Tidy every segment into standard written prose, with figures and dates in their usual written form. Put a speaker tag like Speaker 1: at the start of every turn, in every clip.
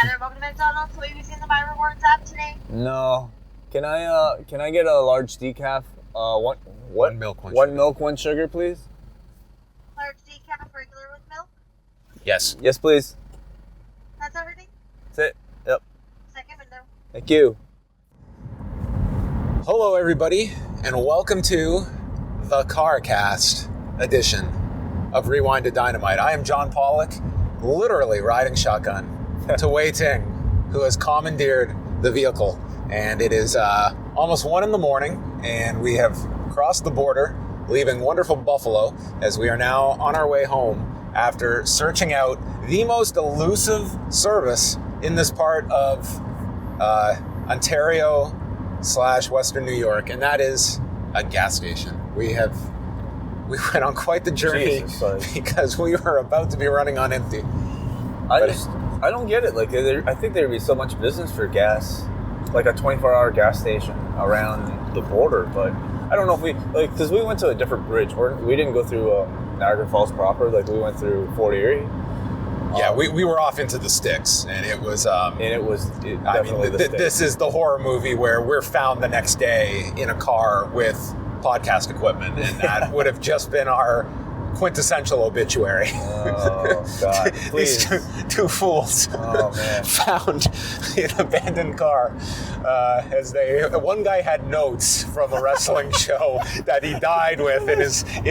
Speaker 1: Tyler, welcome to McDonald's. Will you be using the My Rewards app today?
Speaker 2: No. Can I get a large decaf? One
Speaker 3: milk, one
Speaker 2: one
Speaker 3: sugar.
Speaker 2: milk, one sugar, please.
Speaker 1: Large decaf, regular with milk?
Speaker 3: Yes.
Speaker 2: Yes, please.
Speaker 1: That's everything?
Speaker 2: That's it. Yep.
Speaker 1: Second window.
Speaker 2: Thank you.
Speaker 3: Hello, everybody, and welcome to the CarCast edition of Rewind-A-Dynamite. I am John Pollock, literally riding shotgun to Wei Ting, who has commandeered the vehicle. And it is almost 1 a.m, and we have crossed the border, leaving wonderful Buffalo, as we are now on our way home after searching out the most elusive service in this part of Ontario / Western New York, and that is a gas station. We went on quite the journey because we were about to be running on empty.
Speaker 2: I don't get it. Like, I think there'd be so much business for gas, like a 24-hour gas station around the border, but I don't know if because we went to a different bridge. We didn't go through Niagara Falls proper. Like, we went through Fort Erie.
Speaker 3: Yeah, we were off into the sticks, and it was. This is the horror movie where we're found the next day in a car with podcast equipment, and that would have just been our quintessential obituary.
Speaker 2: Oh God! Please,
Speaker 3: these two fools found an abandoned car. One guy had notes from a wrestling show that he died with in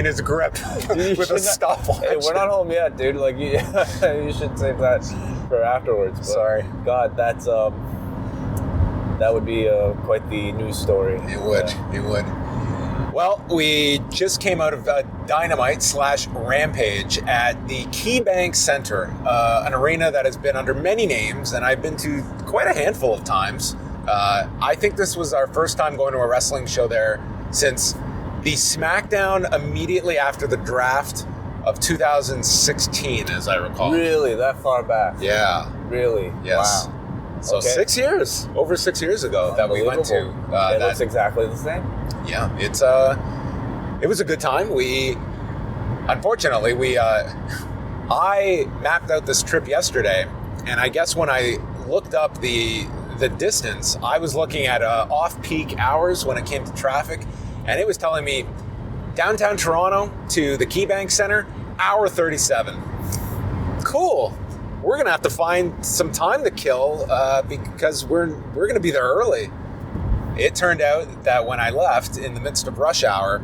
Speaker 3: his grip with a stopwatch.
Speaker 2: Hey, we're not home yet, dude. Like, you should save that for afterwards. But
Speaker 3: sorry.
Speaker 2: God, that would be quite the news story.
Speaker 3: It would. It would. Well, we just came out of Dynamite / Rampage at the KeyBank Center, an arena that has been under many names, and I've been to quite a handful of times. I think this was our first time going to a wrestling show there since the SmackDown immediately after the draft of 2016, as I recall.
Speaker 2: Really? That far back?
Speaker 3: Yeah.
Speaker 2: Really?
Speaker 3: Yes.
Speaker 2: Wow.
Speaker 3: So
Speaker 2: Okay.
Speaker 3: 6 years, over 6 years ago that we went to.
Speaker 2: It looks exactly the same.
Speaker 3: Yeah, it was a good time. Unfortunately, I mapped out this trip yesterday, and I guess when I looked up the distance, I was looking at off-peak hours when it came to traffic, and it was telling me downtown Toronto to the KeyBank Center, hour 37. Cool. We're gonna have to find some time to kill because we're gonna be there early. It turned out that when I left in the midst of rush hour,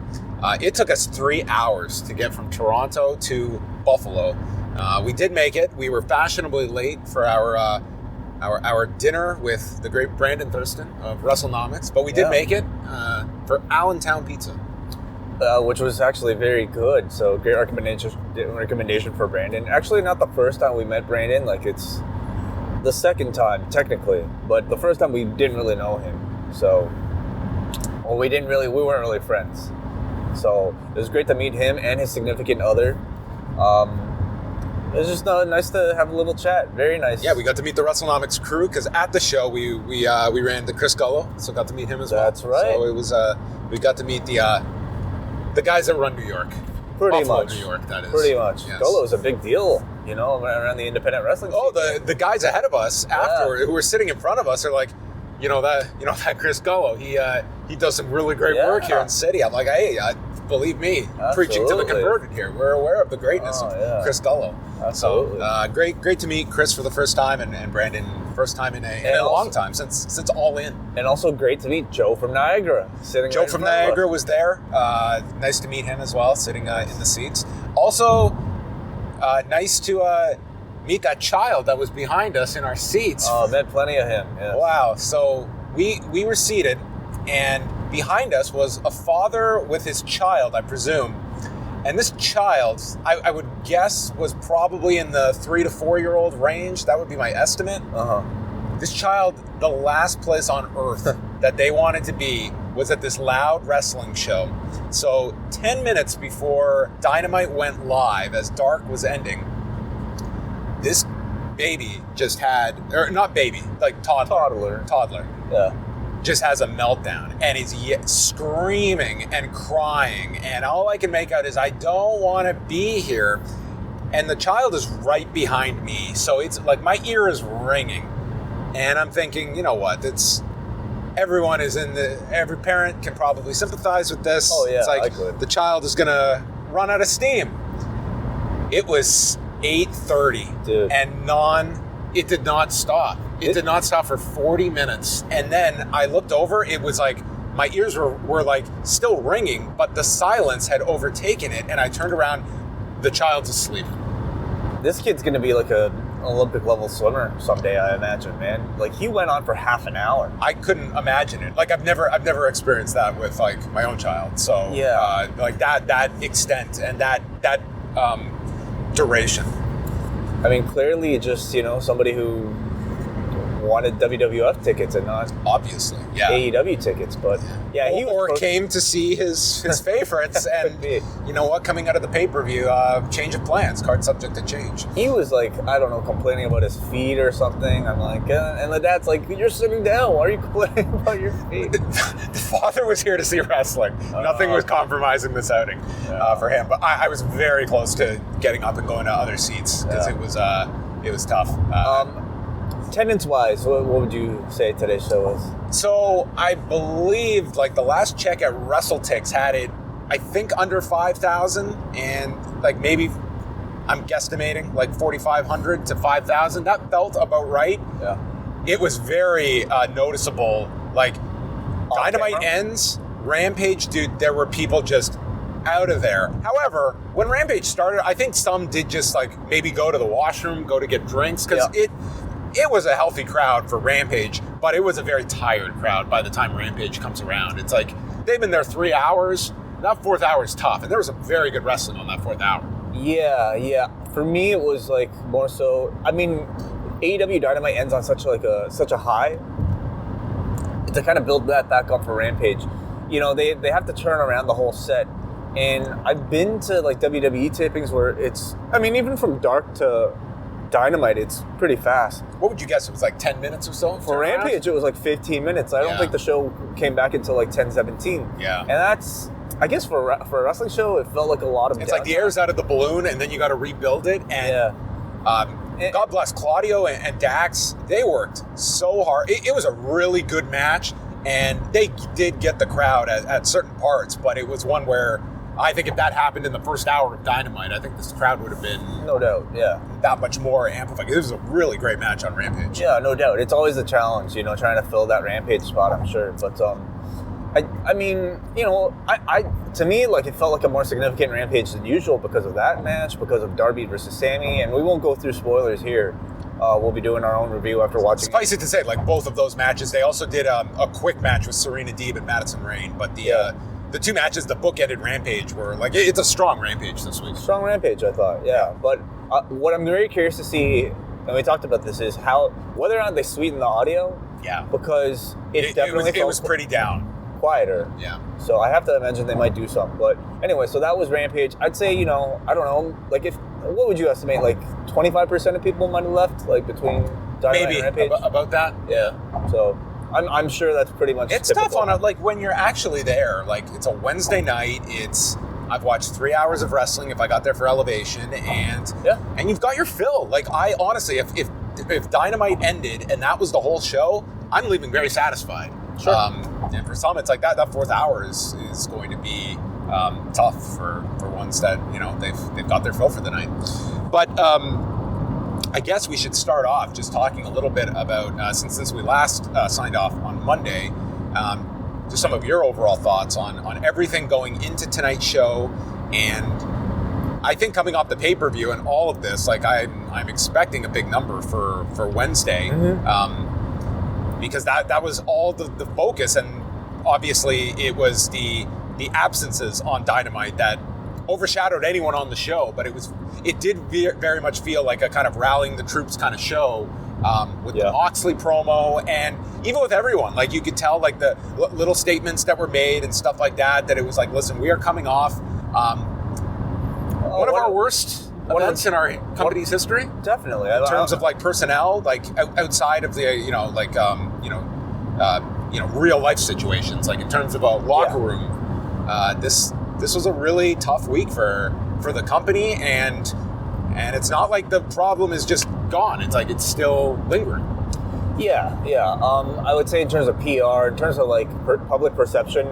Speaker 3: it took us 3 hours to get from Toronto to Buffalo. We did make it. We were fashionably late for our dinner with the great Brandon Thurston of WrestleNomics, but we did make it for Allentown Pizza.
Speaker 2: Which was actually very good. So great recommendation for Brandon. Actually, not the first time we met Brandon. Like, it's the second time technically, but the first time we didn't really know him. So, we weren't really friends. So it was great to meet him and his significant other. It was just nice to have a little chat. Very nice.
Speaker 3: Yeah, we got to meet the WrestleNomics crew because at the show we ran into Chris Gullo, so got to meet him as well.
Speaker 2: That's right.
Speaker 3: So it was we got to meet the guys that run New York.
Speaker 2: Pretty
Speaker 3: Buffalo,
Speaker 2: much.
Speaker 3: New York, that is.
Speaker 2: Pretty much.
Speaker 3: Yes.
Speaker 2: Gullo is a big deal, around the independent wrestling scene.
Speaker 3: Oh, the guys ahead of us afterward who were sitting in front of us are like, that Chris Gullo, he does some really great work here in the city. I'm like, hey, believe me, preaching to the converted here. We're aware of the greatness of Chris Gullo.
Speaker 2: Absolutely.
Speaker 3: So great to meet Chris for the first time and Brandon first time in a long time since All In.
Speaker 2: And also great to meet Joe from Niagara.
Speaker 3: Joe from Niagara was there. Nice to meet him as well, sitting in the seats. Also, nice to meet that child that was behind us in our seats.
Speaker 2: Oh, met plenty of him. Yes.
Speaker 3: Wow. So we were seated, and behind us was a father with his child, I presume. And this child, I would guess, was probably in the 3 to 4 year old range. That would be my estimate. This child, the last place on earth that they wanted to be was at this loud wrestling show. So 10 minutes before Dynamite went live, as Dark was ending, this baby just had, or not baby, like toddler,
Speaker 2: yeah,
Speaker 3: just has a meltdown, and he's screaming and crying, and all I can make out is, I don't want to be here. And the child is right behind me, so it's like my ear is ringing. And I'm thinking, you know what? Everyone is every parent can probably sympathize with this.
Speaker 2: Oh, yeah,
Speaker 3: it's like
Speaker 2: I could.
Speaker 3: the child is going to run out of steam. It was 8:30.
Speaker 2: Dude.
Speaker 3: And it did not stop. It did not stop for 40 minutes. And then I looked over, it was like, my ears were like still ringing, but the silence had overtaken it. And I turned around, the child's asleep.
Speaker 2: This kid's going to be like an Olympic level swimmer someday, I imagine, man. Like, he went on for half an hour.
Speaker 3: I couldn't imagine it. Like, I've never experienced that with like my own child. So
Speaker 2: Yeah.
Speaker 3: like that extent and that duration.
Speaker 2: I mean, clearly just, somebody who wanted WWF tickets and not
Speaker 3: Obviously, yeah.
Speaker 2: AEW tickets, but yeah, he
Speaker 3: or came to see his favorites, and you know what? Coming out of the pay-per-view, change of plans, card subject to change.
Speaker 2: He was like, I don't know, complaining about his feet or something. I'm like, and the dad's like, you're sitting down. Why are you complaining about your feet?
Speaker 3: The father was here to see wrestling. Nothing was compromising this outing for him. But I was very close to getting up and going to other seats because it was tough.
Speaker 2: Attendance-wise, what would you say today's show was?
Speaker 3: So I believe like the last check at WrestleTix had it, I think under 5,000, and like maybe I'm guesstimating like 4,500 to 5,000. That felt about right.
Speaker 2: Yeah.
Speaker 3: It was very noticeable. Like Dynamite
Speaker 2: camera?
Speaker 3: ends, Rampage, dude, there were people just out of there. However, when Rampage started, I think some did just like maybe go to the washroom, go to get drinks, because it was a healthy crowd for Rampage, but it was a very tired crowd by the time Rampage comes around. It's like they've been there 3 hours. That fourth hour is tough, and there was some very good wrestling on that fourth hour.
Speaker 2: Yeah. For me, it was like more so. I mean, AEW Dynamite ends on such a high. To kind of build that back up for Rampage, they have to turn around the whole set. And I've been to like WWE tapings where it's, I mean, even from dark to Dynamite, it's pretty fast.
Speaker 3: What would you guess? It was like 10 minutes or so?
Speaker 2: For Rampage, it was like 15 minutes. I don't think the show came back until like 10:17.
Speaker 3: Yeah.
Speaker 2: And that's, I guess for a wrestling show, it felt like a lot of
Speaker 3: It's like the air's out of the balloon, and then you got to rebuild it. And God bless Claudio and Dax. They worked so hard. It was a really good match, and they did get the crowd at certain parts, but it was one where I think if that happened in the first hour of Dynamite, I think this crowd would have been
Speaker 2: no doubt,
Speaker 3: that much more amplified. It was a really great match on Rampage.
Speaker 2: Yeah, no doubt. It's always a challenge, trying to fill that Rampage spot, I'm sure. But I mean, to me, like, it felt like a more significant Rampage than usual because of that match, because of Darby versus Sammy, and we won't go through spoilers here. We'll be doing our own review after watching.
Speaker 3: Suffice it to say, like both of those matches, they also did a quick match with Serena Deeb and Madison Rayne, but the two matches, the book-ended Rampage, were like, it's a strong Rampage this week.
Speaker 2: Strong Rampage, I thought, yeah. But what I'm very curious to see, and we talked about this, is whether or not they sweeten the audio.
Speaker 3: Yeah.
Speaker 2: Because it definitely
Speaker 3: it was pretty down.
Speaker 2: Quieter.
Speaker 3: Yeah.
Speaker 2: So I have to imagine they might do something. But anyway, so that was Rampage. I'd say, I don't know, like what would you estimate? Like 25% of people might have left, like between Dynamite and Rampage?
Speaker 3: About that?
Speaker 2: Yeah. So I'm sure that's pretty much
Speaker 3: it's
Speaker 2: typical.
Speaker 3: tough on it, like when you're actually there. Like it's a Wednesday night. I've watched 3 hours of wrestling if I got there for Elevation, and you've got your fill. Like I honestly, if Dynamite ended and that was the whole show, I'm leaving very satisfied.
Speaker 2: Sure.
Speaker 3: And for some, it's like that fourth hour is going to be tough for ones that they've got their fill for the night. But I guess we should start off just talking a little bit about since we last signed off on Monday, just some of your overall thoughts on everything going into tonight's show. And I think coming off the pay-per-view and all of this, like I'm expecting a big number for Wednesday, because that was all the focus, and obviously it was the absences on Dynamite that overshadowed anyone on the show, but it did very much feel like a kind of rallying the troops kind of show with the Moxley promo, and even with everyone, like you could tell like the little statements that were made and stuff like that it was like, listen, we are coming off one of our worst events in our company's history.
Speaker 2: Definitely.
Speaker 3: In terms of like personnel, like outside of the real life situations, like in terms of a locker room, this was a really tough week for the company, and it's not like the problem is just gone. It's like it's still lingering.
Speaker 2: Yeah. I would say in terms of PR, in terms of like public perception,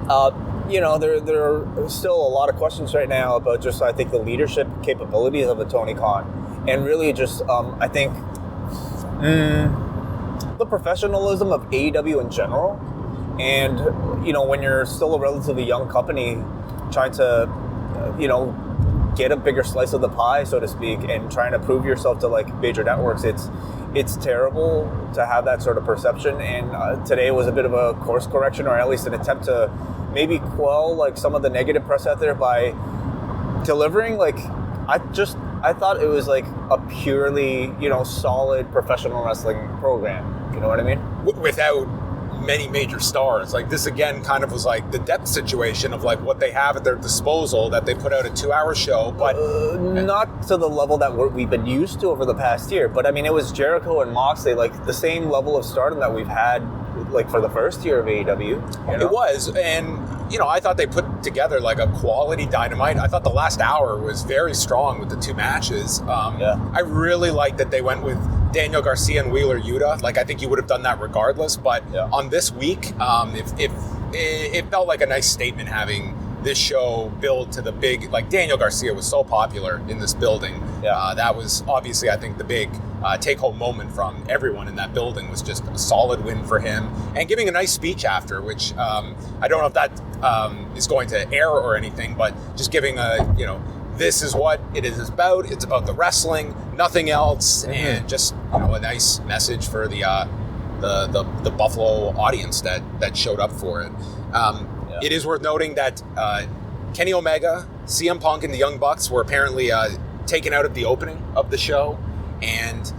Speaker 2: there are still a lot of questions right now about just, I think, the leadership capabilities of a Tony Khan, and really just, I think, the professionalism of AEW in general. And, when you're still a relatively young company trying to, get a bigger slice of the pie, so to speak, and trying to prove yourself to like major networks, it's terrible to have that sort of perception. And today was a bit of a course correction, or at least an attempt to maybe quell like some of the negative press out there by delivering like, I thought it was like a purely, solid professional wrestling program. You know what I mean?
Speaker 3: Without many major stars. Like, this again kind of was like the depth situation of like what they have at their disposal, that they put out a 2-hour show, but
Speaker 2: not to the level that we've been used to over the past year. But I mean, it was Jericho and Moxley, like the same level of stardom that we've had like for the first year of AEW.
Speaker 3: It was, and I thought they put together like a quality Dynamite. I thought the last hour was very strong with the two matches. I really liked that they went with Daniel Garcia and Wheeler Yuta. Like, I think you would have done that regardless, but on this week, it felt like a nice statement having this show build to the big, like, Daniel Garcia was so popular in this building. That was obviously, I think, the big take-home moment from everyone in that building was just a solid win for him, and giving a nice speech after, which I don't know if that is going to air or anything, but just giving this is what it is about. It's about the wrestling, nothing else, and just a nice message for the Buffalo audience that showed up for it. It is worth noting that Kenny Omega, CM Punk, and the Young Bucks were apparently taken out of the opening of the show, and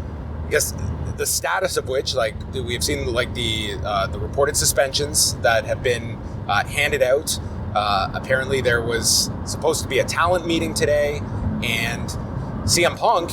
Speaker 3: I guess the status of which, like, we have seen like the reported suspensions that have been handed out. Apparently there was supposed to be a talent meeting today, and CM Punk,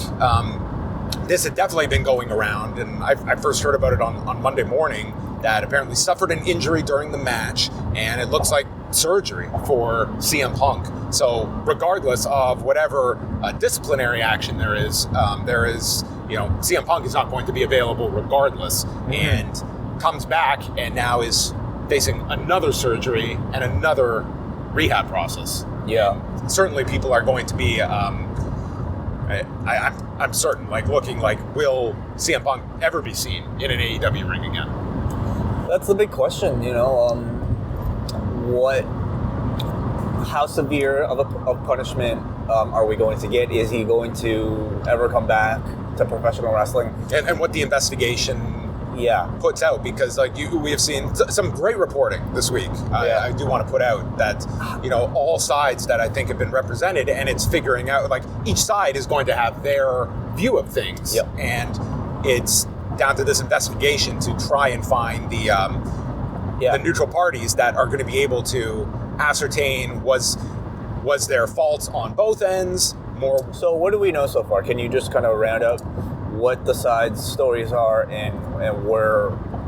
Speaker 3: this had definitely been going around, and I first heard about it on Monday morning, that apparently suffered an injury during the match, and it looks like surgery for CM Punk. So regardless of whatever disciplinary action there is, CM Punk is not going to be available regardless, and comes back and now is facing another surgery and another rehab process. Certainly people are going to be, I'm certain, like, looking like, will CM Punk ever be seen in an AEW ring again?
Speaker 2: That's the big question, how severe of a punishment are we going to get? Is he going to ever come back to professional wrestling?
Speaker 3: And what the investigation puts out, because like we have seen some great reporting this week. I do want to put out that all sides that I think have been represented, and it's figuring out, like, each side is going to have their view of things, and it's down to this investigation to try and find the neutral parties that are going to be able to ascertain was there faults on both ends.
Speaker 2: So what do we know so far? Can you just kind of round up what the sides' stories are, and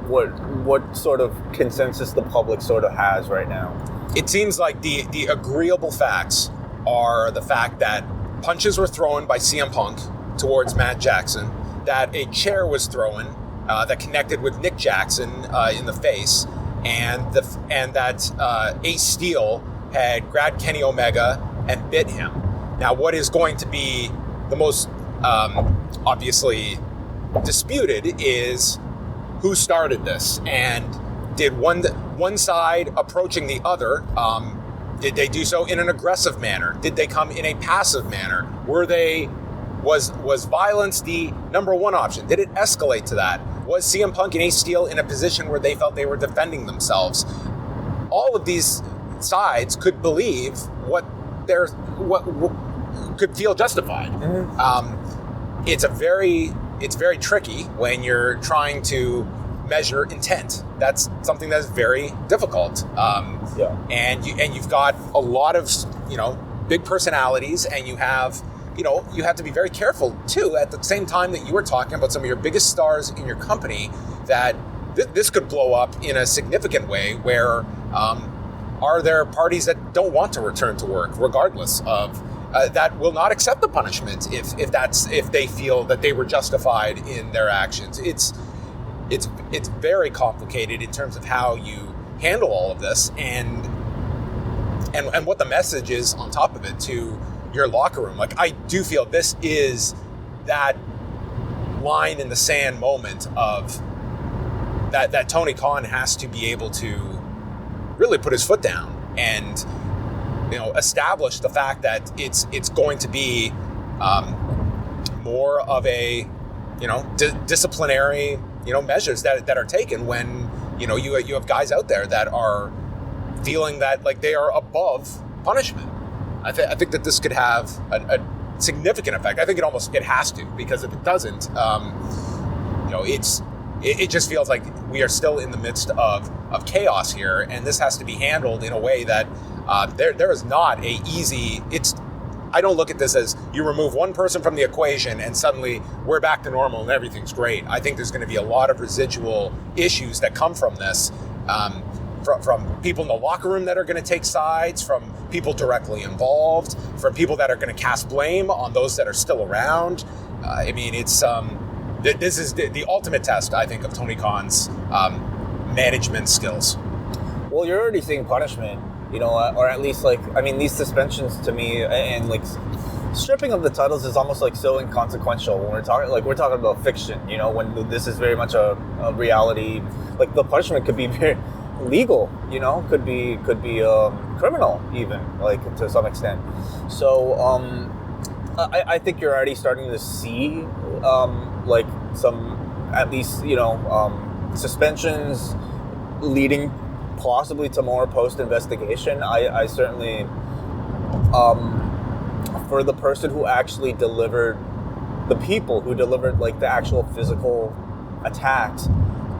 Speaker 2: what sort of consensus the public sort of has right now?
Speaker 3: It seems like the agreeable facts are the fact that punches were thrown by CM Punk towards Matt Jackson, that a chair was thrown that connected with Nick Jackson in the face, and that Ace Steel had grabbed Kenny Omega and bit him. Now, what is going to be the most obviously disputed is who started this, and did one side approaching the other, did they do so in an aggressive manner? Did they come in a passive manner? Was violence the number one option? Did it escalate to that? Was CM Punk and Ace Steel in a position where they felt they were defending themselves? All of these sides could believe what could feel justified. It's very tricky when you're trying to measure intent. That's something that's very difficult. And you've got a lot of big personalities, and you have to be very careful too. At the same time that you were talking about some of your biggest stars in your company, that this could blow up in a significant way. Where are there parties that don't want to return to work, regardless of that will not accept the punishment if they feel that they were justified in their actions? it's very complicated in terms of how you handle all of this and what the message is on top of it to your locker room. Like, I do feel this is that line in the sand moment of that Tony Khan has to be able to really put his foot down and, you know, establish the fact that it's going to be more of a, you know, disciplinary, you know, measures that are taken when, you know, you have guys out there that are feeling that like they are above punishment. I think that this could have a significant effect. I think it has to, because if it doesn't, you know, it just feels like we are still in the midst of chaos here, and this has to be handled in a way that there is not a easy. I don't look at this as you remove one person from the equation and suddenly we're back to normal and everything's great. I think there's going to be a lot of residual issues that come from this, from people in the locker room that are going to take sides, from people directly involved, from people that are going to cast blame on those that are still around. I mean, it's this is the ultimate test, I think, of Tony Khan's management skills.
Speaker 2: Well, you're already seeing punishment, you know, or at least, like, I mean, these suspensions to me, and like stripping of the titles is almost like so inconsequential when we're talking about fiction, you know, when this is very much a reality. Like, the punishment could be very legal, you know, could be criminal even, like, to some extent. So I think you're already starting to see like some, at least, you know, suspensions leading possibly to more post-investigation. I certainly, for the person who actually delivered, the people who delivered like the actual physical attacks,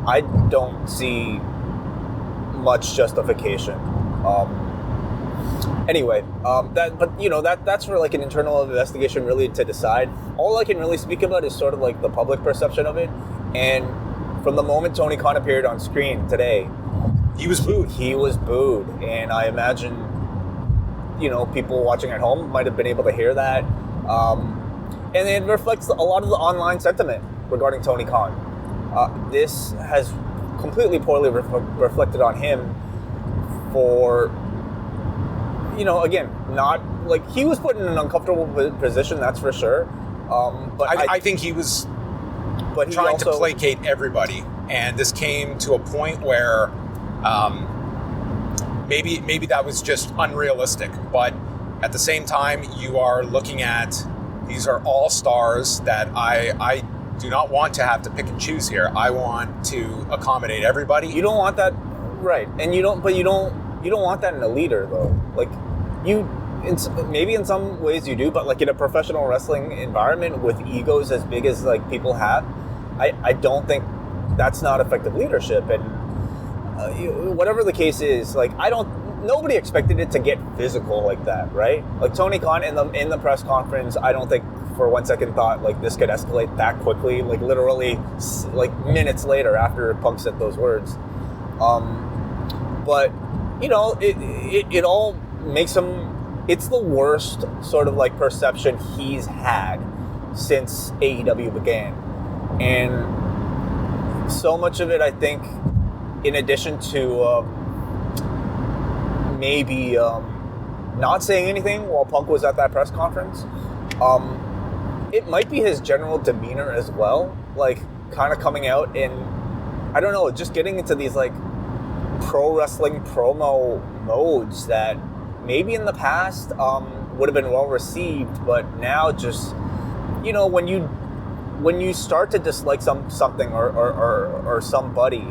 Speaker 2: I don't see much justification. Anyway, but you know, that's for like an internal investigation really to decide. All I can really speak about is sort of like the public perception of it. And from the moment Tony Khan appeared on screen today,
Speaker 3: he was booed.
Speaker 2: And I imagine, you know, people watching at home might have been able to hear that. And it reflects a lot of the online sentiment regarding Tony Khan. This has completely poorly reflected on him for, you know, again, not like he was put in an uncomfortable position, that's for sure. But
Speaker 3: I think he was trying to placate everybody, and this came to a point where maybe that was just unrealistic. But at the same time, you are looking at, these are all stars that I do not want to have to pick and choose here. I want to accommodate everybody.
Speaker 2: You don't want that, right? And you don't want that in a leader, though. Like, maybe in some ways you do, but like in a professional wrestling environment with egos as big as like people have, I don't think that's not effective leadership. And whatever the case is, like, nobody expected it to get physical like that, right? Like, Tony Khan in the press conference, I don't think for one second thought like this could escalate that quickly, like literally like minutes later after Punk said those words. But you know, it all makes him, it's the worst sort of like perception he's had since AEW began. And so much of it, I think, in addition to maybe not saying anything while Punk was at that press conference, it might be his general demeanor as well, like kind of coming out and, I don't know, just getting into these like pro wrestling promo modes that maybe in the past would have been well received, but now just, you know, when you start to dislike something or somebody,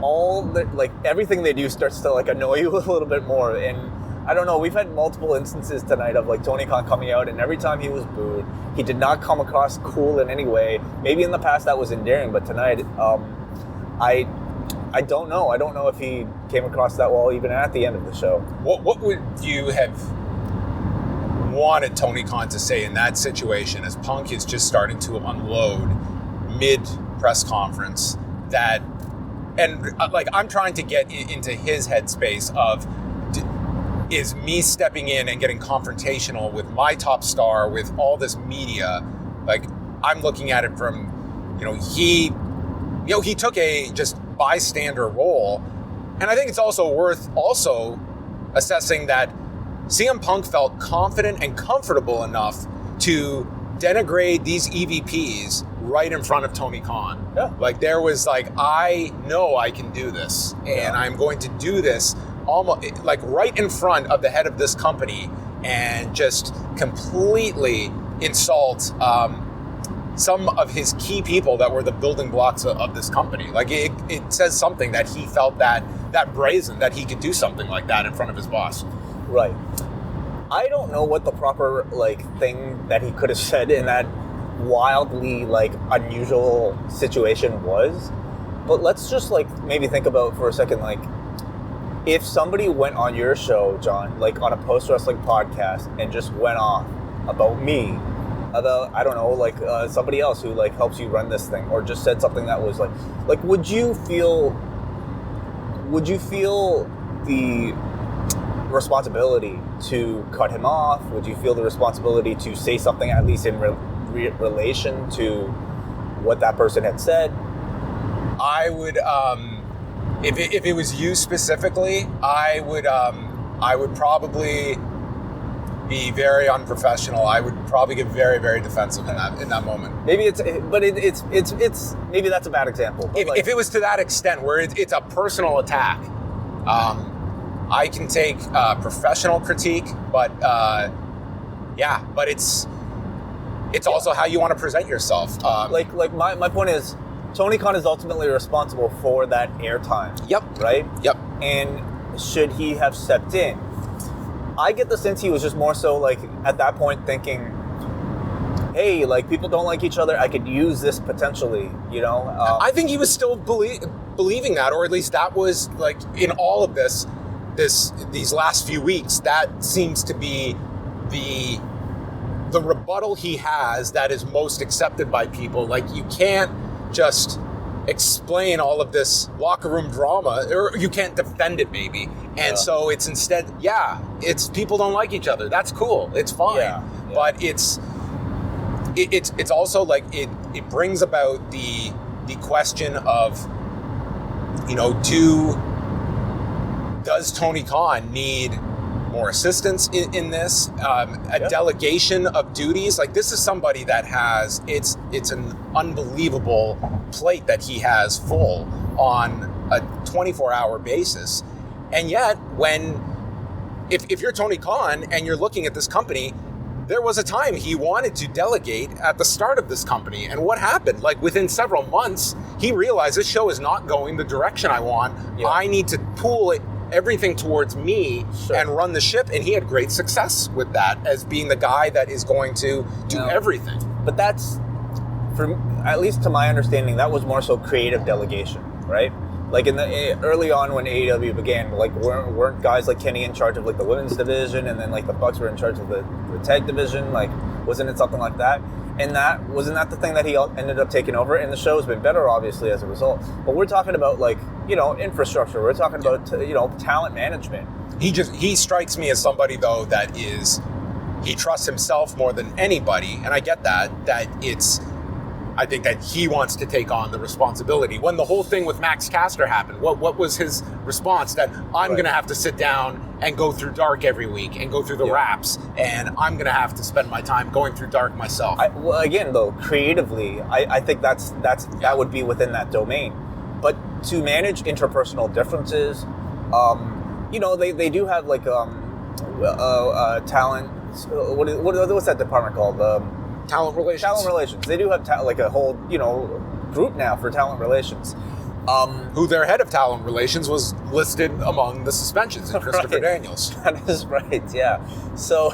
Speaker 2: all the, like, everything they do starts to like annoy you a little bit more. And I don't know, we've had multiple instances tonight of like Tony Khan coming out, and every time he was booed, he did not come across cool in any way. Maybe in the past that was endearing, but tonight, I don't know. I don't know if he came across that well even at the end of the show.
Speaker 3: What would you have wanted Tony Khan to say in that situation as Punk is just starting to unload mid-press conference that, and like, I'm trying to get into his headspace of, is me stepping in and getting confrontational with my top star, with all this media, like, I'm looking at it from, you know, he he took a just bystander role. And I think it's also worth also assessing that CM Punk felt confident and comfortable enough to denigrate these EVPs right in front of Tony Khan.
Speaker 2: Yeah.
Speaker 3: Like there was like, I know I can do this, and I'm going to do this almost like right in front of the head of this company and just completely insult some of his key people that were the building blocks of this company. Like it says something that he felt that brazen, that he could do something like that in front of his boss.
Speaker 2: Right. I don't know what the proper thing that he could have said in that wildly unusual situation was, but let's just maybe think about for a second, if somebody went on your show, John, on a post-wrestling podcast and just went off about me, about, I don't know, somebody else who helps you run this thing, or just said something that was would you feel the responsibility to cut him off? Would you feel the responsibility to say something at least in relation to what that person had said?
Speaker 3: I would, if it was you specifically, I would probably be very unprofessional. I would probably get very, very defensive in that moment.
Speaker 2: Maybe it's maybe that's a bad example.
Speaker 3: If it was to that extent where it's a personal attack, I can take professional critique, but but it's also how you want to present yourself.
Speaker 2: My point is, Tony Khan is ultimately responsible for that airtime.
Speaker 3: Yep.
Speaker 2: Right?
Speaker 3: Yep.
Speaker 2: And should he have stepped in? I get the sense he was just more so at that point thinking, hey, people don't like each other. I could use this potentially,
Speaker 3: I think he was still believing that, or at least that was in all of these last few weeks, that seems to be the rebuttal he has that is most accepted by people. You can't just explain all of this locker room drama, or you can't defend it maybe. And so it's instead, it's people don't like each other. That's cool. It's fine. Yeah. But it's also it brings about the question of, does Tony Khan need more assistance in this? A delegation of duties? This is somebody that has, it's an unbelievable plate that he has full on a 24-hour basis. And yet, if you're Tony Khan and you're looking at this company, there was a time he wanted to delegate at the start of this company. And what happened? Within several months, he realized this show is not going the direction I want. Yeah. I need to pool everything towards me and run the ship. And he had great success with that as being the guy that is going to do everything.
Speaker 2: But that's, at least to my understanding, that was more so creative delegation, right? In the early on when AEW began, weren't guys like Kenny in charge of the women's division, and then the Bucks were in charge of the tag division? Wasn't it something like that? And wasn't that the thing that he ended up taking over? And the show's been better, obviously, as a result. But we're talking about infrastructure. We're talking about talent management.
Speaker 3: He strikes me as somebody though that he trusts himself more than anybody, and I get that I think that he wants to take on the responsibility. When the whole thing with Max Caster happened, what was his response? That I'm going to have to sit down and go through Dark every week and go through the wraps, and I'm going to have to spend my time going through Dark myself.
Speaker 2: Again, though, creatively, I think that would be within that domain. But to manage interpersonal differences, they do have talent. What's that department called?
Speaker 3: Talent relations.
Speaker 2: They do have a whole group now for talent relations.
Speaker 3: Who their head of talent relations was listed among the suspensions in Christopher Daniels.
Speaker 2: That is right. Yeah. So,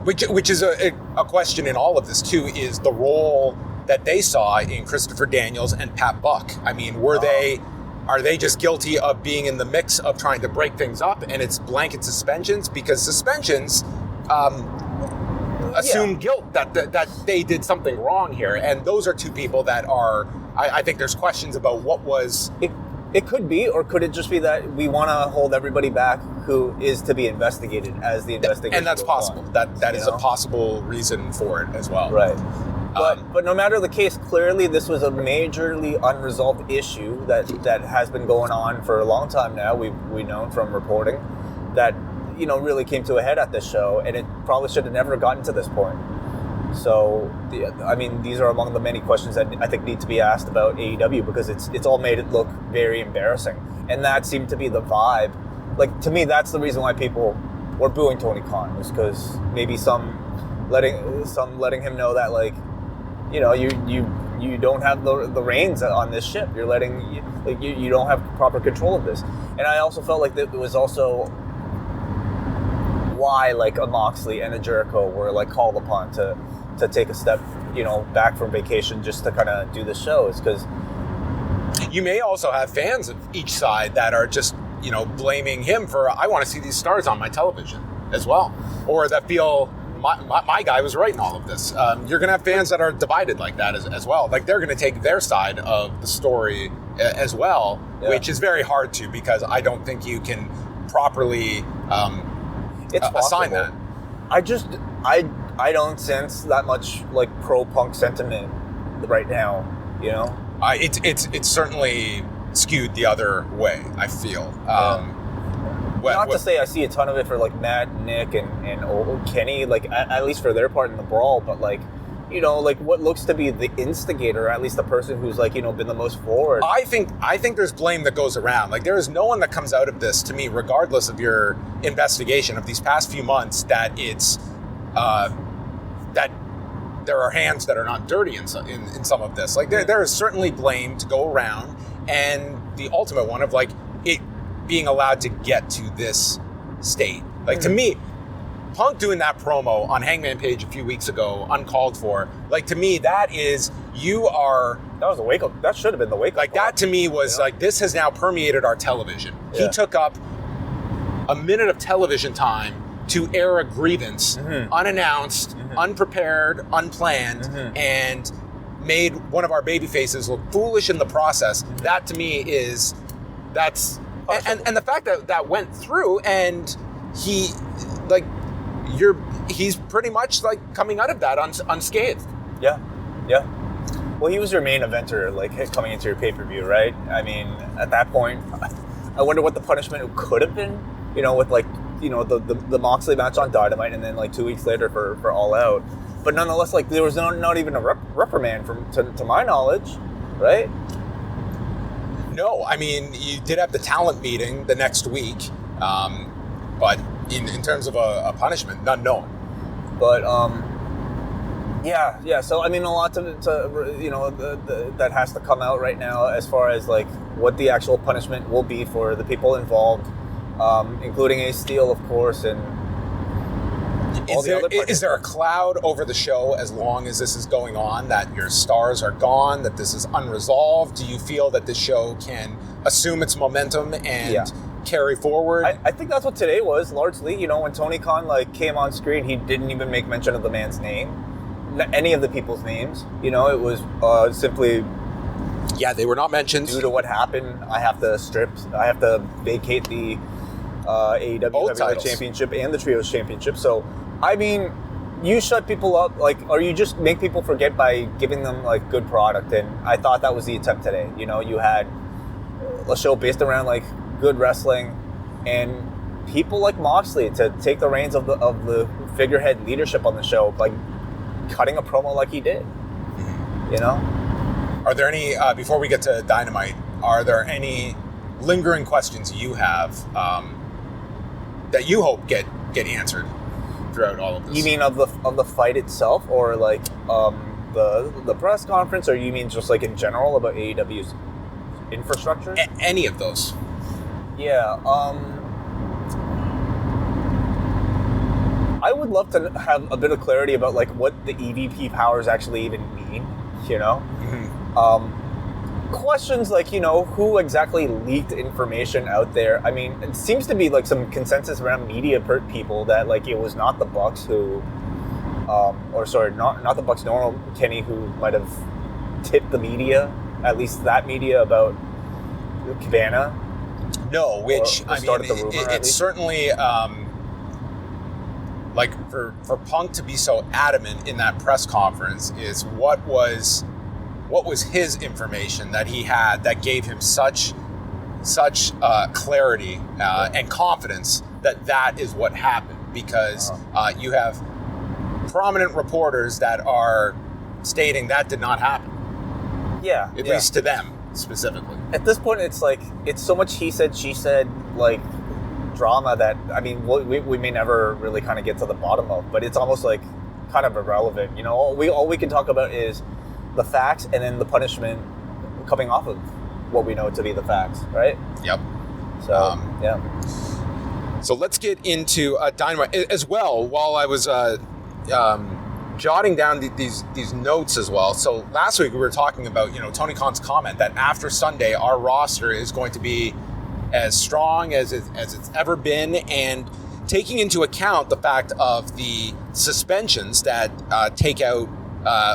Speaker 3: which is a question in all of this too, is the role that they saw in Christopher Daniels and Pat Buck. I mean, are they just guilty of being in the mix of trying to break things up, and it's blanket suspensions? Because suspensions assume guilt that they did something wrong here, and those are two people that are. I think there's questions about what was.
Speaker 2: It could be, or could it just be that we want to hold everybody back who is to be investigated as the investigation?
Speaker 3: And that's possible. That is a possible reason for it as well.
Speaker 2: Right. But no matter the case, clearly this was a majorly unresolved issue that has been going on for a long time now. We've known from reporting that, you know, really came to a head at this show, and it probably should have never gotten to this point. So, I mean, these are among the many questions that I think need to be asked about AEW, because it's all made it look very embarrassing, and that seemed to be the vibe. Like, to me, that's the reason why people were booing Tony Khan, was because maybe some letting him know that, like, you know, you don't have the reins on this ship. You're letting, like, you don't have proper control of this. And I also felt like that it was also why, like, a Moxley and a Jericho were, like, called upon to take a step, you know, back from vacation just to kind of do the show, is because
Speaker 3: you may also have fans of each side that are just, you know, blaming him for, I want to see these stars on my television as well, or that feel my guy was right in all of this. You're going to have fans that are divided like that as well. Like, they're going to take their side of the story as well, which is very hard to, because I don't think you can properly assign that. I don't sense that much, like, pro-punk sentiment right now, you know? It's certainly skewed the other way, I feel.
Speaker 2: Not to say I see a ton of it for, like, Matt, Nick, and old Kenny, like, at least for their part in the brawl, but, like, you know, like, what looks to be the instigator, at least the person who's, like, you know, been the most forward.
Speaker 3: I think there's blame that goes around. Like, there is no one that comes out of this, to me, regardless of your investigation of these past few months, that it's that there are hands that are not dirty in some of this. Like, there is certainly blame to go around, and the ultimate one of, like, it being allowed to get to this state. Like, to me, Punk doing that promo on Hangman Page a few weeks ago, uncalled for, like, to me, that is, that
Speaker 2: was a wake-up. That should have been the wake-up.
Speaker 3: Like, that to me was, like, this has now permeated our television.
Speaker 2: Yeah.
Speaker 3: He took up a minute of television time to air a grievance, unannounced, unprepared, unplanned, and made one of our baby faces look foolish in the process. That to me is, and the fact that went through, and he's pretty much, like, coming out of that unscathed.
Speaker 2: Yeah. Well, he was your main eventer, like, coming into your pay-per-view, right? I mean, at that point, I wonder what the punishment could have been, you know, with, like, you know, the Moxley match on Dynamite, and then, like, 2 weeks later for All Out. But nonetheless, like, there was not even a reprimand to my knowledge, right?
Speaker 3: No, I mean, you did have the talent meeting the next week, but in terms of a punishment, none known.
Speaker 2: But yeah. So I mean, a lot to you know, that has to come out right now as far as, like, what the actual punishment will be for the people involved, including Ace Steel, of course, and all the other parties.
Speaker 3: Is there a cloud over the show as long as this is going on, that your stars are gone, that this is unresolved? Do you feel that this show can assume its momentum and carry forward?
Speaker 2: I think that's what today was, largely. You know, when Tony Khan, like, came on screen, he didn't even make mention of the man's name, any of the people's names. You know, it was simply...
Speaker 3: Yeah, they were not mentioned.
Speaker 2: Due to what happened, I have to vacate the AEW Heavyweight Championship and the Trios Championship. So, I mean, you shut people up, like, or you just make people forget by giving them, like, good product. And I thought that was the attempt today. You know, you had a show based around, like, good wrestling, and people like Moxley to take the reins of the figurehead leadership on the show by cutting a promo like he did. You know?
Speaker 3: Are there any, before we get to Dynamite, are there any lingering questions you have that you hope get answered throughout all of this?
Speaker 2: You mean of the fight itself, or, like, the press conference, or you mean just, like, in general about AEW's infrastructure?
Speaker 3: Any of those.
Speaker 2: Yeah. I would love to have a bit of clarity about, like, what the EVP powers actually even mean, you know? Questions like, you know, who exactly leaked information out there? I mean, it seems to be, like, some consensus around media people that, like, it was not the Bucks who, not the Bucks normal Kenny who might have tipped the media, at least that media, about Cabana.
Speaker 3: No, which,
Speaker 2: I mean,
Speaker 3: it's certainly, like, for Punk to be so adamant in that press conference is what was his information that he had that gave him such clarity and confidence that is what happened, because you have prominent reporters that are stating that did not happen.
Speaker 2: Yeah.
Speaker 3: At least to them specifically.
Speaker 2: At this point, it's like, it's so much he said, she said, like, drama that, I mean, we may never really kind of get to the bottom of, but it's almost like kind of irrelevant. You know, all we can talk about is the facts and then the punishment coming off of what we know to be the facts, right?
Speaker 3: Yep.
Speaker 2: So, yeah.
Speaker 3: So let's get into Dynamite as well. While I was jotting down these notes as well. So last week we were talking about, Tony Khan's comment that after Sunday our roster is going to be as strong as it's ever been, and taking into account the fact of the suspensions that take out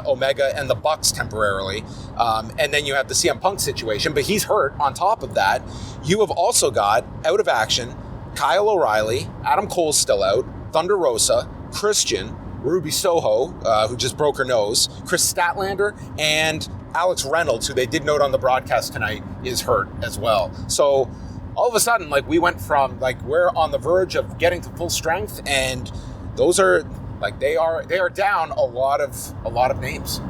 Speaker 3: Omega and the Bucks temporarily, and then you have the CM Punk situation, but he's hurt on top of that. You have also got out of action Kyle O'Reilly, Adam Cole's still out, Thunder Rosa, Christian, Ruby Soho, who just broke her nose, Chris Statlander, and Alex Reynolds, who they did note on the broadcast tonight, is hurt as well. So all of a sudden, like, we went from, like, we're on the verge of getting to full strength, and those are, like, they are down a lot of names.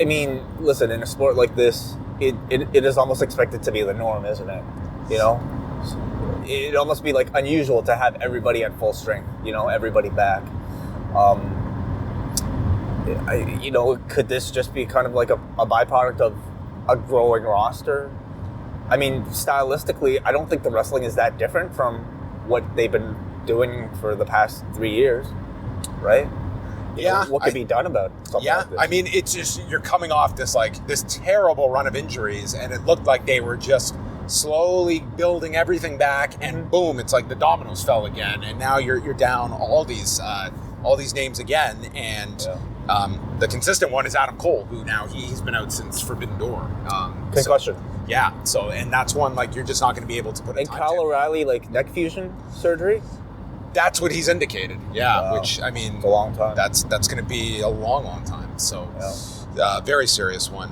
Speaker 2: I mean, listen, in a sport like this, it is almost expected to be the norm, isn't it? You know? It'd almost be, like, unusual to have everybody at full strength, everybody back. Could this just be kind of like a byproduct of a growing roster? I mean, stylistically, I don't think the wrestling is that different from what they've been doing for the past 3 years, right? What could be done about something like this?
Speaker 3: I mean, it's just, you're coming off this terrible run of injuries, and it looked like they were just slowly building everything back, and boom, it's like the dominoes fell again, and now you're down all these names again, and the consistent one is Adam Cole, who now he's been out since Forbidden Door.
Speaker 2: Concussion.
Speaker 3: So and that's one, like, you're just not going to be able to put.
Speaker 2: And Kyle O'Reilly, like, neck fusion surgery.
Speaker 3: That's what he's indicated. Which, I mean,
Speaker 2: it's a long time.
Speaker 3: That's going to be a long time. So, very serious one.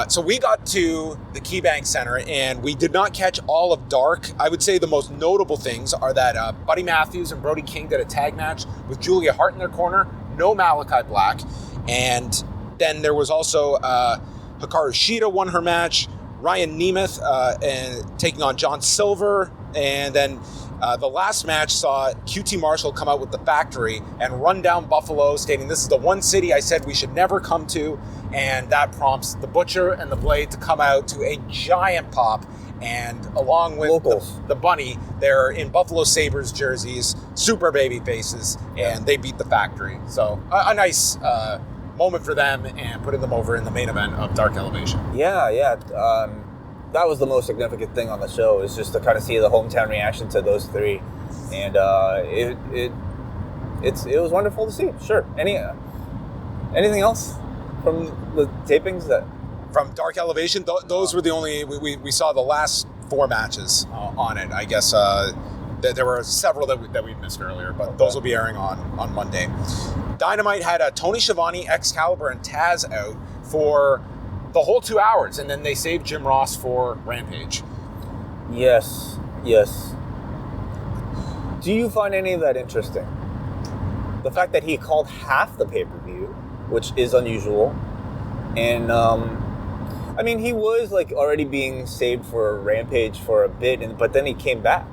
Speaker 3: So we got to the KeyBank Center, and we did not catch all of Dark. I would say the most notable things are that Buddy Matthews and Brody King did a tag match with Julia Hart in their corner, no Malachi Black. And then there was also Hikaru Shida won her match, Ryan Nemeth and taking on John Silver. And then the last match saw QT Marshall come out with the Factory and run down Buffalo, stating this is the one city I said we should never come to. And that prompts the Butcher and the Blade to come out to a giant pop. And along with the Bunny, they're in Buffalo Sabres jerseys, super baby faces, and they beat the Factory. So a nice moment for them, and putting them over in the main event of Dark Elevation.
Speaker 2: That was the most significant thing on the show, is just to kind of see the hometown reaction to those three. And it was wonderful to see. Sure. Anything else from the tapings
Speaker 3: from Dark Elevation? Those were the only we saw the last 4 matches on it. I guess there were several that we missed earlier, but those will be airing on Monday. Dynamite had Tony Schiavone, Excalibur, and Taz out for the whole 2 hours, and then they saved Jim Ross for Rampage.
Speaker 2: Yes. Do you find any of that interesting? The fact that he called half the pay-per-view, which is unusual, and I mean, he was like already being saved for Rampage for a bit, but then he came back.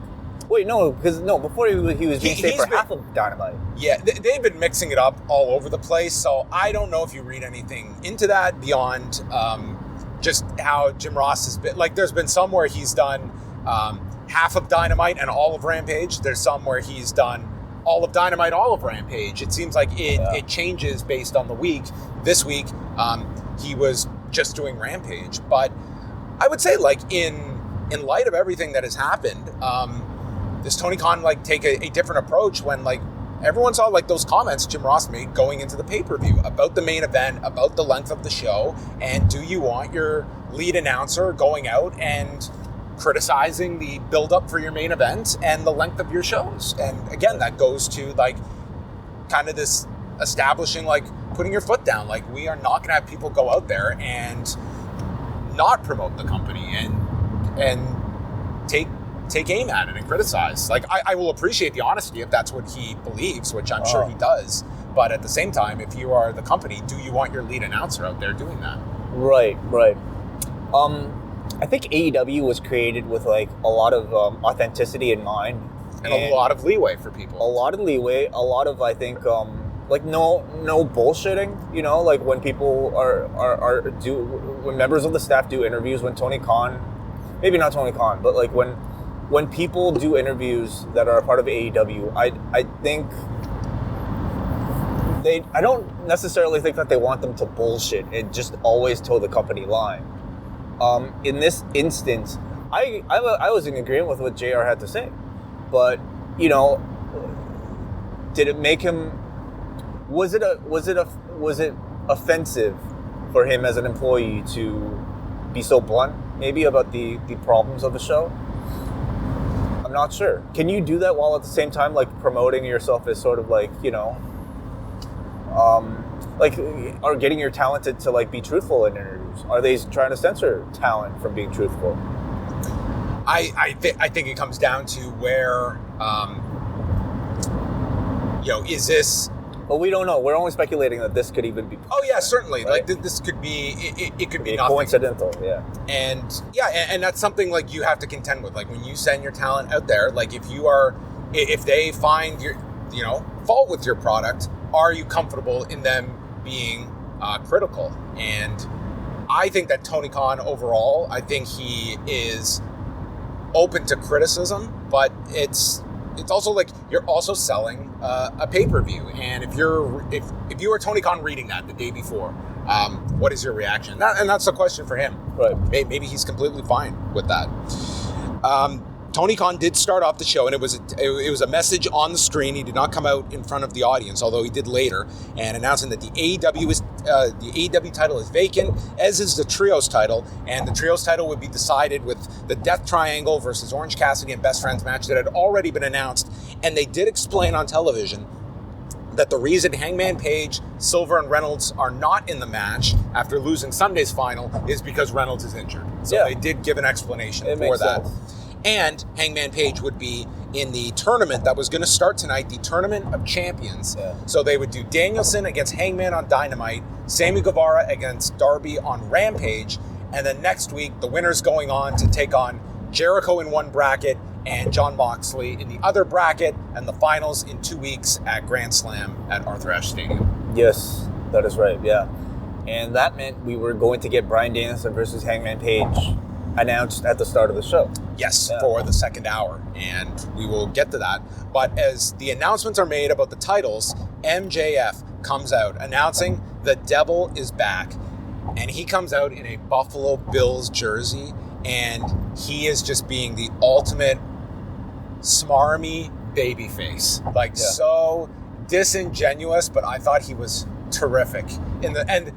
Speaker 2: Wait, before he was being saved for half of Dynamite.
Speaker 3: Yeah, they've been mixing it up all over the place, so I don't know if you read anything into that beyond just how Jim Ross has been. Like, there's been some where he's done half of Dynamite and all of Rampage. There's some where he's done all of Dynamite, all of Rampage. It seems like it changes based on the week. This week, he was just doing Rampage. But I would say, like, in light of everything that has happened, does Tony Khan take a different approach when everyone saw those comments Jim Ross made going into the pay-per-view about the main event, about the length of the show, and do you want your lead announcer going out and criticizing the build-up for your main event and the length of your shows? And again, that goes to kind of this establishing, like, putting your foot down. Like, we are not going to have people go out there and not promote the company and take aim at it and criticize. Like, I will appreciate the honesty if that's what he believes, which I'm sure he does. But at the same time, if you are the company, do you want your lead announcer out there doing that?
Speaker 2: Right. I think AEW was created with like a lot of authenticity in mind.
Speaker 3: And a lot of leeway for people.
Speaker 2: A lot of leeway, a lot of, I think, like no bullshitting, you know, like when people when members of the staff do interviews, when Tony Khan, maybe not Tony Khan, but like when people do interviews that are a part of AEW, I think I don't necessarily think that they want them to bullshit and just always toe the company line. In this instance, I was in agreement with what JR had to say, but you know, did it make him? Was it offensive for him as an employee to be so blunt, maybe about the problems of the show? I'm not sure. Can you do that while at the same time like promoting yourself as sort of like, you know, like, or getting your talent to like be truthful in interviews? Are they trying to censor talent from being truthful?
Speaker 3: I think it comes down to where, you know, is this?
Speaker 2: Well, we don't know. We're only speculating that this could even be.
Speaker 3: Oh yeah, certainly.
Speaker 2: Right?
Speaker 3: Like this could be. It could be nothing.
Speaker 2: Coincidental. Yeah.
Speaker 3: And that's something like you have to contend with. Like when you send your talent out there, like if they find fault with your product, are you comfortable in them being critical? And I think that Tony Khan overall, I think he is open to criticism, but it's also like you're also selling a pay-per-view, and if you are Tony Khan reading that the day before, what is your reaction? And that's the question for him.
Speaker 2: Right.
Speaker 3: Maybe he's completely fine with that. Tony Khan did start off the show, and it was a message on the screen. He did not come out in front of the audience, although he did later, and announcing that the AEW title is vacant, as is the Trios title, and the Trios title would be decided with the Death Triangle versus Orange Cassidy and Best Friends match that had already been announced. And they did explain on television that the reason Hangman Page, Silver, and Reynolds are not in the match after losing Sunday's final is because Reynolds is injured. So they did give an explanation for that. Sense. And Hangman Page would be in the tournament that was going to start tonight, the Tournament of Champions. Yeah. So they would do Danielson against Hangman on Dynamite, Sammy Guevara against Darby on Rampage, and then next week, the winner's going on to take on Jericho in one bracket and Jon Moxley in the other bracket, and the finals in 2 weeks at Grand Slam at Arthur Ashe Stadium.
Speaker 2: Yes, that is right, yeah. And that meant we were going to get Bryan Danielson versus Hangman Page announced at the start of the show.
Speaker 3: Yes, for the second hour, and we will get to that. But as the announcements are made about the titles, MJF comes out announcing the devil is back. And he comes out in a Buffalo Bills jersey, and he is just being the ultimate smarmy babyface. Like, so disingenuous, but I thought he was terrific. And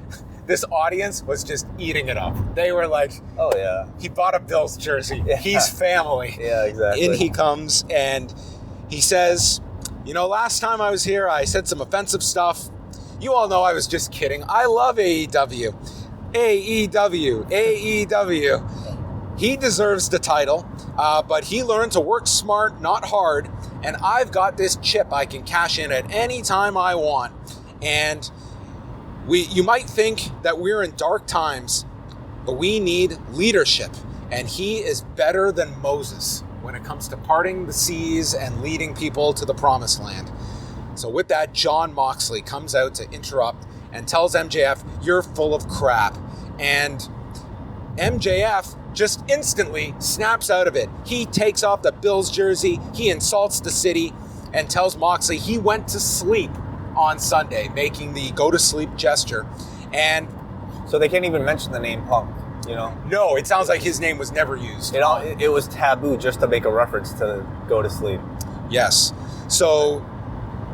Speaker 3: this audience was just eating it up. They were like, oh yeah, he bought a Bills jersey. Yeah. He's family.
Speaker 2: Yeah, exactly.
Speaker 3: In he comes, and he says, last time I was here, I said some offensive stuff. You all know I was just kidding. I love AEW. AEW. He deserves the title, but he learned to work smart, not hard, and I've got this chip I can cash in at any time I want. And you might think that we're in dark times, but we need leadership, and he is better than Moses when it comes to parting the seas and leading people to the promised land. So with that, Jon Moxley comes out to interrupt and tells MJF, you're full of crap. And MJF just instantly snaps out of it. He takes off the Bills jersey, he insults the city, and tells Moxley he went to sleep on Sunday, making the go to sleep gesture. And
Speaker 2: so they can't even mention the name Punk,
Speaker 3: No, it sounds like his name was never used.
Speaker 2: It was taboo just to make a reference to go to sleep.
Speaker 3: Yes. So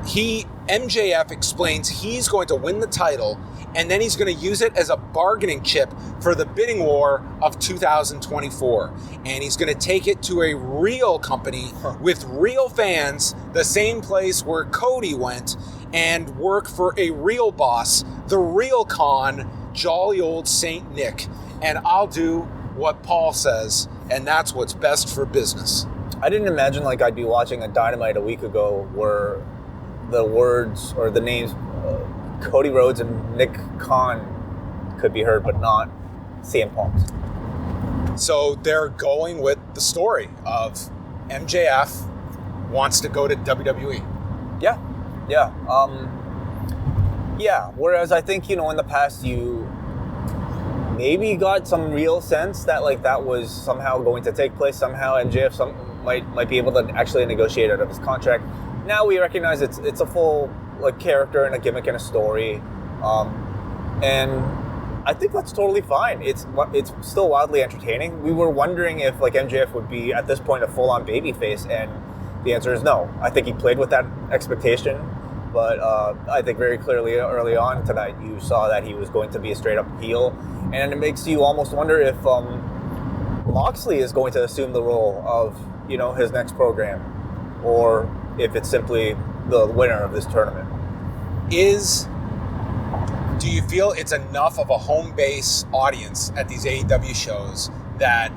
Speaker 3: MJF explains he's going to win the title, and then he's going to use it as a bargaining chip for the bidding war of 2024. And he's going to take it to a real company with real fans, the same place where Cody went, and work for a real boss, the real Khan, jolly old Saint Nick. And I'll do what Paul says, and that's what's best for business.
Speaker 2: I didn't imagine like I'd be watching a Dynamite a week ago where the words or the names Cody Rhodes and Nick Khan could be heard, but not CM Punk's.
Speaker 3: So they're going with the story of MJF wants to go to WWE.
Speaker 2: Yeah. Whereas I think, in the past you maybe got some real sense that like that was somehow going to take place. Somehow MJF might be able to actually negotiate out of his contract. Now we recognize it's a full like character and a gimmick and a story, and I think that's totally fine. It's still wildly entertaining. We were wondering if like MJF would be at this point a full-on babyface, and the answer is no. I think he played with that expectation, but I think very clearly early on tonight you saw that he was going to be a straight-up heel, and it makes you almost wonder if Moxley is going to assume the role of his next program, or if it's simply the winner of this tournament.
Speaker 3: Do you feel it's enough of a home base audience at these AEW shows that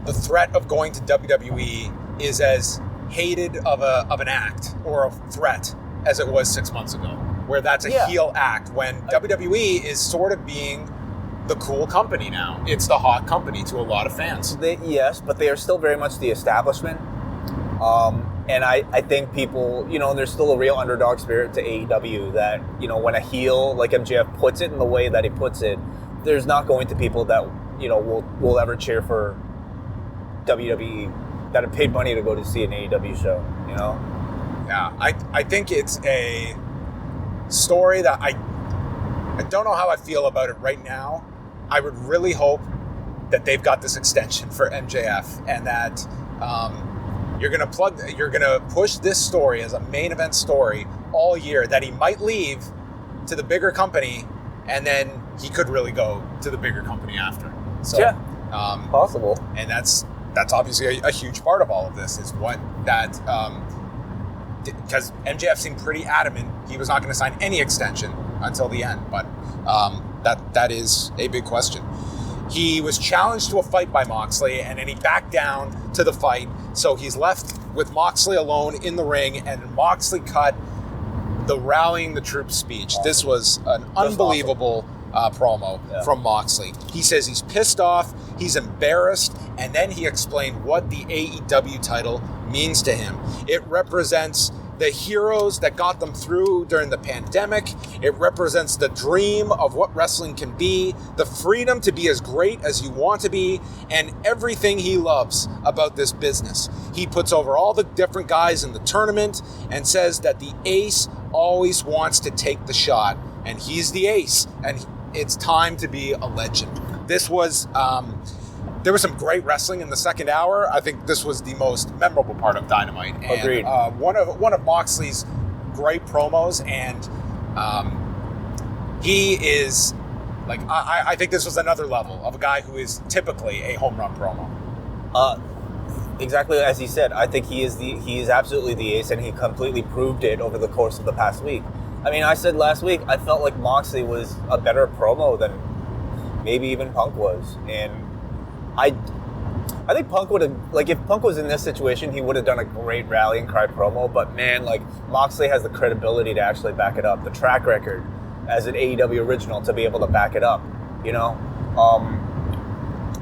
Speaker 3: the threat of going to WWE is as hated of an act or a threat as it was 6 months ago, where that's a heel act, when WWE is sort of being the cool company now. It's the hot company to a lot of fans.
Speaker 2: Yes, but they are still very much the establishment. And I think people, there's still a real underdog spirit to AEW that, when a heel like MJF puts it in the way that he puts it, there's not going to people that, will ever cheer for WWE that have paid money to go to see an AEW show,
Speaker 3: Yeah, I think it's a story that I don't know how I feel about it right now. I would really hope that they've got this extension for MJF, and that you're gonna push this story as a main event story all year, that he might leave to the bigger company, and then he could really go to the bigger company after. So,
Speaker 2: yeah, possible.
Speaker 3: And that's obviously a huge part of all of this, is what that, because MJF seemed pretty adamant he was not going to sign any extension until the end, but that is a big question. He was challenged to a fight by Moxley, and then he backed down to the fight. So he's left with Moxley alone in the ring, and Moxley cut the rallying the troops speech. This was an unbelievable promo from Moxley. He says he's pissed off, he's embarrassed, and then he explained what the AEW title means to him. It represents the heroes that got them through during the pandemic. It represents the dream of what wrestling can be, the freedom to be as great as you want to be, and everything he loves about this business. He puts over all the different guys in the tournament and says that the ace always wants to take the shot, and he's the ace, and it's time to be a legend. This was... there was some great wrestling in the second hour. I think this was the most memorable part of Dynamite. And,
Speaker 2: agreed.
Speaker 3: One of Moxley's great promos, and he is like, I think this was another level of a guy who is typically a home run promo.
Speaker 2: Exactly as he said. I think he is absolutely the ace, and he completely proved it over the course of the past week. I mean, I said last week I felt like Moxley was a better promo than maybe even Punk was, and I think Punk would have, like, if Punk was in this situation, he would have done a great rallying cry promo, but man, like, Moxley has the credibility to actually back it up, the track record as an AEW original to be able to back it up,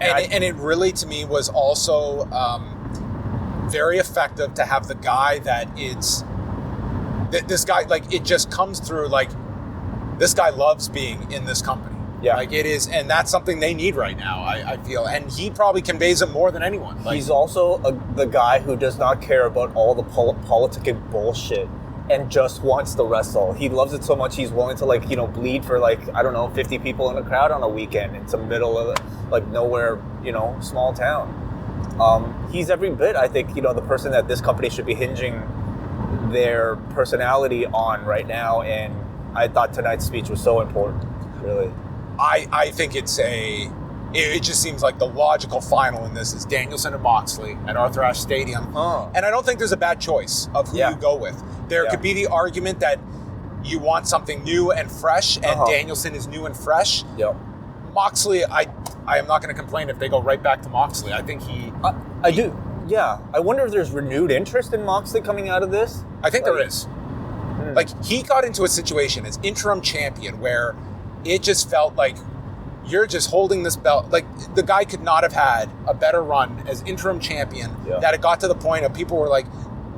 Speaker 3: And it really, to me, was also very effective to have the guy that it's, this guy, like, it just comes through, like, this guy loves being in this company.
Speaker 2: Yeah.
Speaker 3: Like, it is, and that's something they need right now, I feel. And he probably conveys it more than anyone. Like,
Speaker 2: he's also the guy who does not care about all the politicking bullshit and just wants to wrestle. He loves it so much he's willing to, like, bleed for, like, I don't know, 50 people in a crowd on a weekend in some middle of, like, nowhere, small town. He's every bit, I think, the person that this company should be hinging their personality on right now, and I thought tonight's speech was so important, really.
Speaker 3: I think it just seems like the logical final in this is Danielson and Moxley at Arthur Ashe Stadium. And I don't think there's a bad choice of who you go with. There could be the argument that you want something new and fresh, and Danielson is new and fresh.
Speaker 2: Yep.
Speaker 3: Moxley, I am not going to complain if they go right back to Moxley. I think
Speaker 2: I do. Yeah. I wonder if there's renewed interest in Moxley coming out of this.
Speaker 3: I think there is. Like, he got into a situation as interim champion where it just felt like you're just holding this belt. Like, the guy could not have had a better run as interim champion, that it got to the point of people were like,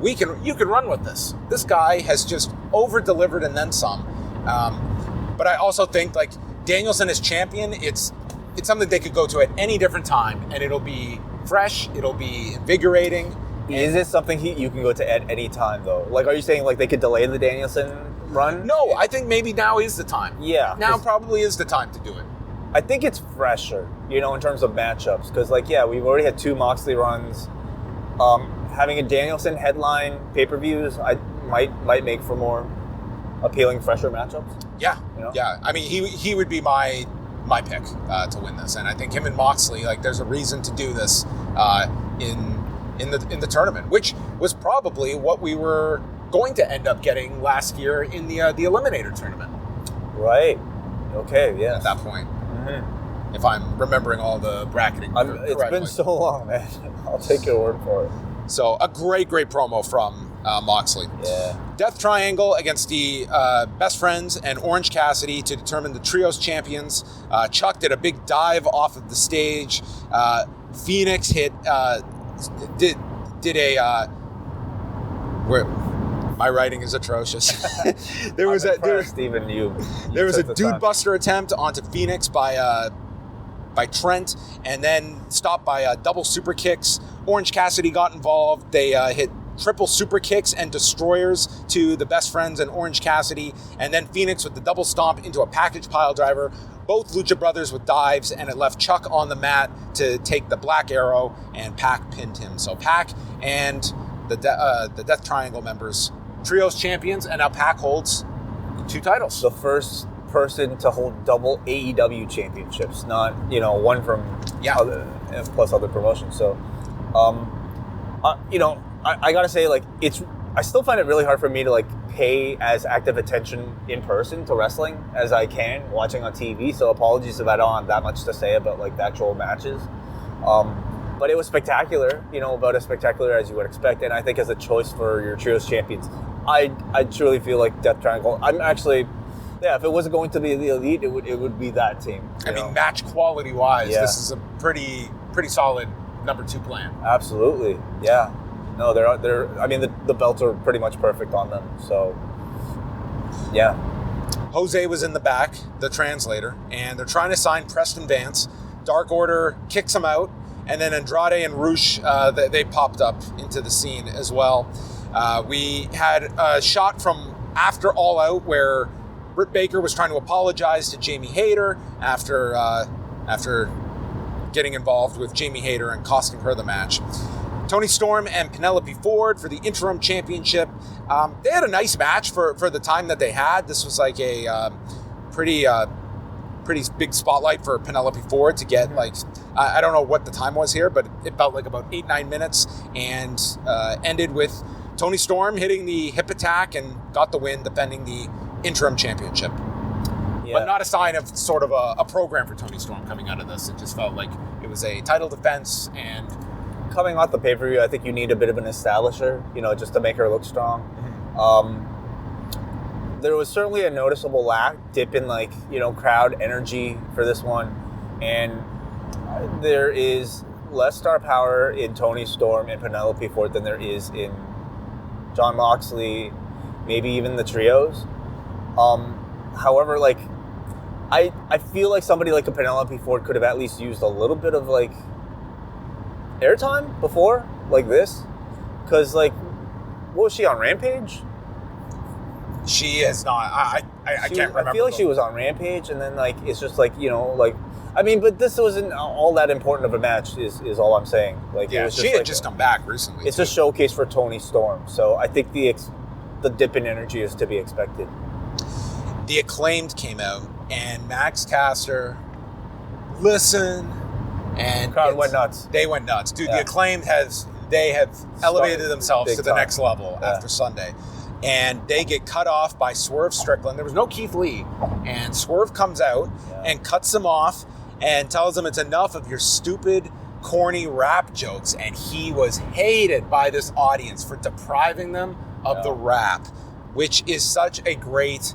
Speaker 3: you can run with this. This guy has just over-delivered and then some. But I also think, like, Danielson as champion, it's something they could go to at any different time, and it'll be fresh, it'll be invigorating.
Speaker 2: Is it something you can go to at any time, though? Like, are you saying, like, they could delay the Danielson run?
Speaker 3: No, I think maybe now is the time.
Speaker 2: Yeah.
Speaker 3: Now probably is the time to do it.
Speaker 2: I think it's fresher, in terms of matchups. Because, like, yeah, we've already had 2 Moxley runs. Having a Danielson headline pay-per-views might make for more appealing, fresher matchups.
Speaker 3: Yeah, yeah. I mean, he would be my pick to win this. And I think him and Moxley, like, there's a reason to do this in the tournament, which was probably what we were going to end up getting last year in the Eliminator tournament.
Speaker 2: Right. Okay. Yeah.
Speaker 3: At that point, if I'm remembering all the bracketing correctly.
Speaker 2: It's been so long, man. I'll take your word for it.
Speaker 3: So a great promo from Moxley.
Speaker 2: Yeah.
Speaker 3: Death Triangle against the Best Friends and Orange Cassidy to determine the Trios champions. Chuck did a big dive off of the stage. Phoenix did a where my writing is atrocious. there was a dude buster attempt onto Phoenix by Trent, and then stopped by double super kicks. Orange Cassidy got involved. They hit triple super kicks and destroyers to the Best Friends and Orange Cassidy, and then Phoenix with the double stomp into a package pile driver. Both Lucha Brothers with dives, and it left Chuck on the mat to take the Black Arrow, and Pac pinned him. So Pac and the Death Triangle members, Trios champions, and now Pac holds 2 titles.
Speaker 2: The first person to hold double AEW championships, not one from other, plus other promotions. So, I gotta say, like, I still find it really hard for me to, like, pay as active attention in person to wrestling as I can watching on TV. So apologies if I don't have that much to say about, like, the actual matches. But it was spectacular, about as spectacular as you would expect. And I think as a choice for your Trios champions, I truly feel like Death Triangle. I'm actually, if it wasn't going to be the Elite, it would be that team.
Speaker 3: I mean, match quality wise, this is a pretty solid number 2 plan.
Speaker 2: Absolutely, yeah. No, they're. I mean, the belts are pretty much perfect on them. So, yeah.
Speaker 3: Jose was in the back, the translator, and they're trying to sign Preston Vance. Dark Order kicks him out, and then Andrade and Rush, they popped up into the scene as well. We had a shot from after All Out where Britt Baker was trying to apologize to Jamie Hayter after getting involved with Jamie Hayter and costing her the match. Toni Storm and Penelope Ford for the interim championship. They had a nice match for the time that they had. This was like a pretty big spotlight for Penelope Ford to get, like, I don't know what the time was here, but it felt like about 8-9 minutes, and ended with Toni Storm hitting the hip attack and got the win, defending the interim championship. Yeah. But not a sign of sort of a program for Toni Storm coming out of this. It just felt like it was a title defense, and
Speaker 2: coming off the pay-per-view, I think you need a bit of an establisher, just to make her look strong. There was certainly a noticeable dip in, like, crowd energy for this one. And there is less star power in Toni Storm and Penelope Ford than there is in Jon Moxley, maybe even the Trios. However, like, I feel like somebody like a Penelope Ford could have at least used a little bit of, like, airtime before, like this, because, like, what was she on, Rampage?
Speaker 3: She is not. I can't remember.
Speaker 2: I feel like she was on Rampage, and then, like, it's just like, I mean, but this wasn't all that important of a match, is all I'm saying. Like,
Speaker 3: yeah,
Speaker 2: it was
Speaker 3: she had just come back recently.
Speaker 2: It's a showcase for Toni Storm, so I think the dip in energy is to be expected.
Speaker 3: The Acclaimed came out, and Max Caster, listen. And
Speaker 2: the crowd went nuts.
Speaker 3: They went nuts. Dude, The Acclaimed have elevated themselves to the next level after Sunday. and they get cut off by Swerve Strickland. There was no Keith Lee, and Swerve comes out and cuts them off and tells them it's enough of your stupid, corny rap jokes, and he was hated by this audience for depriving them of the rap, which is such a great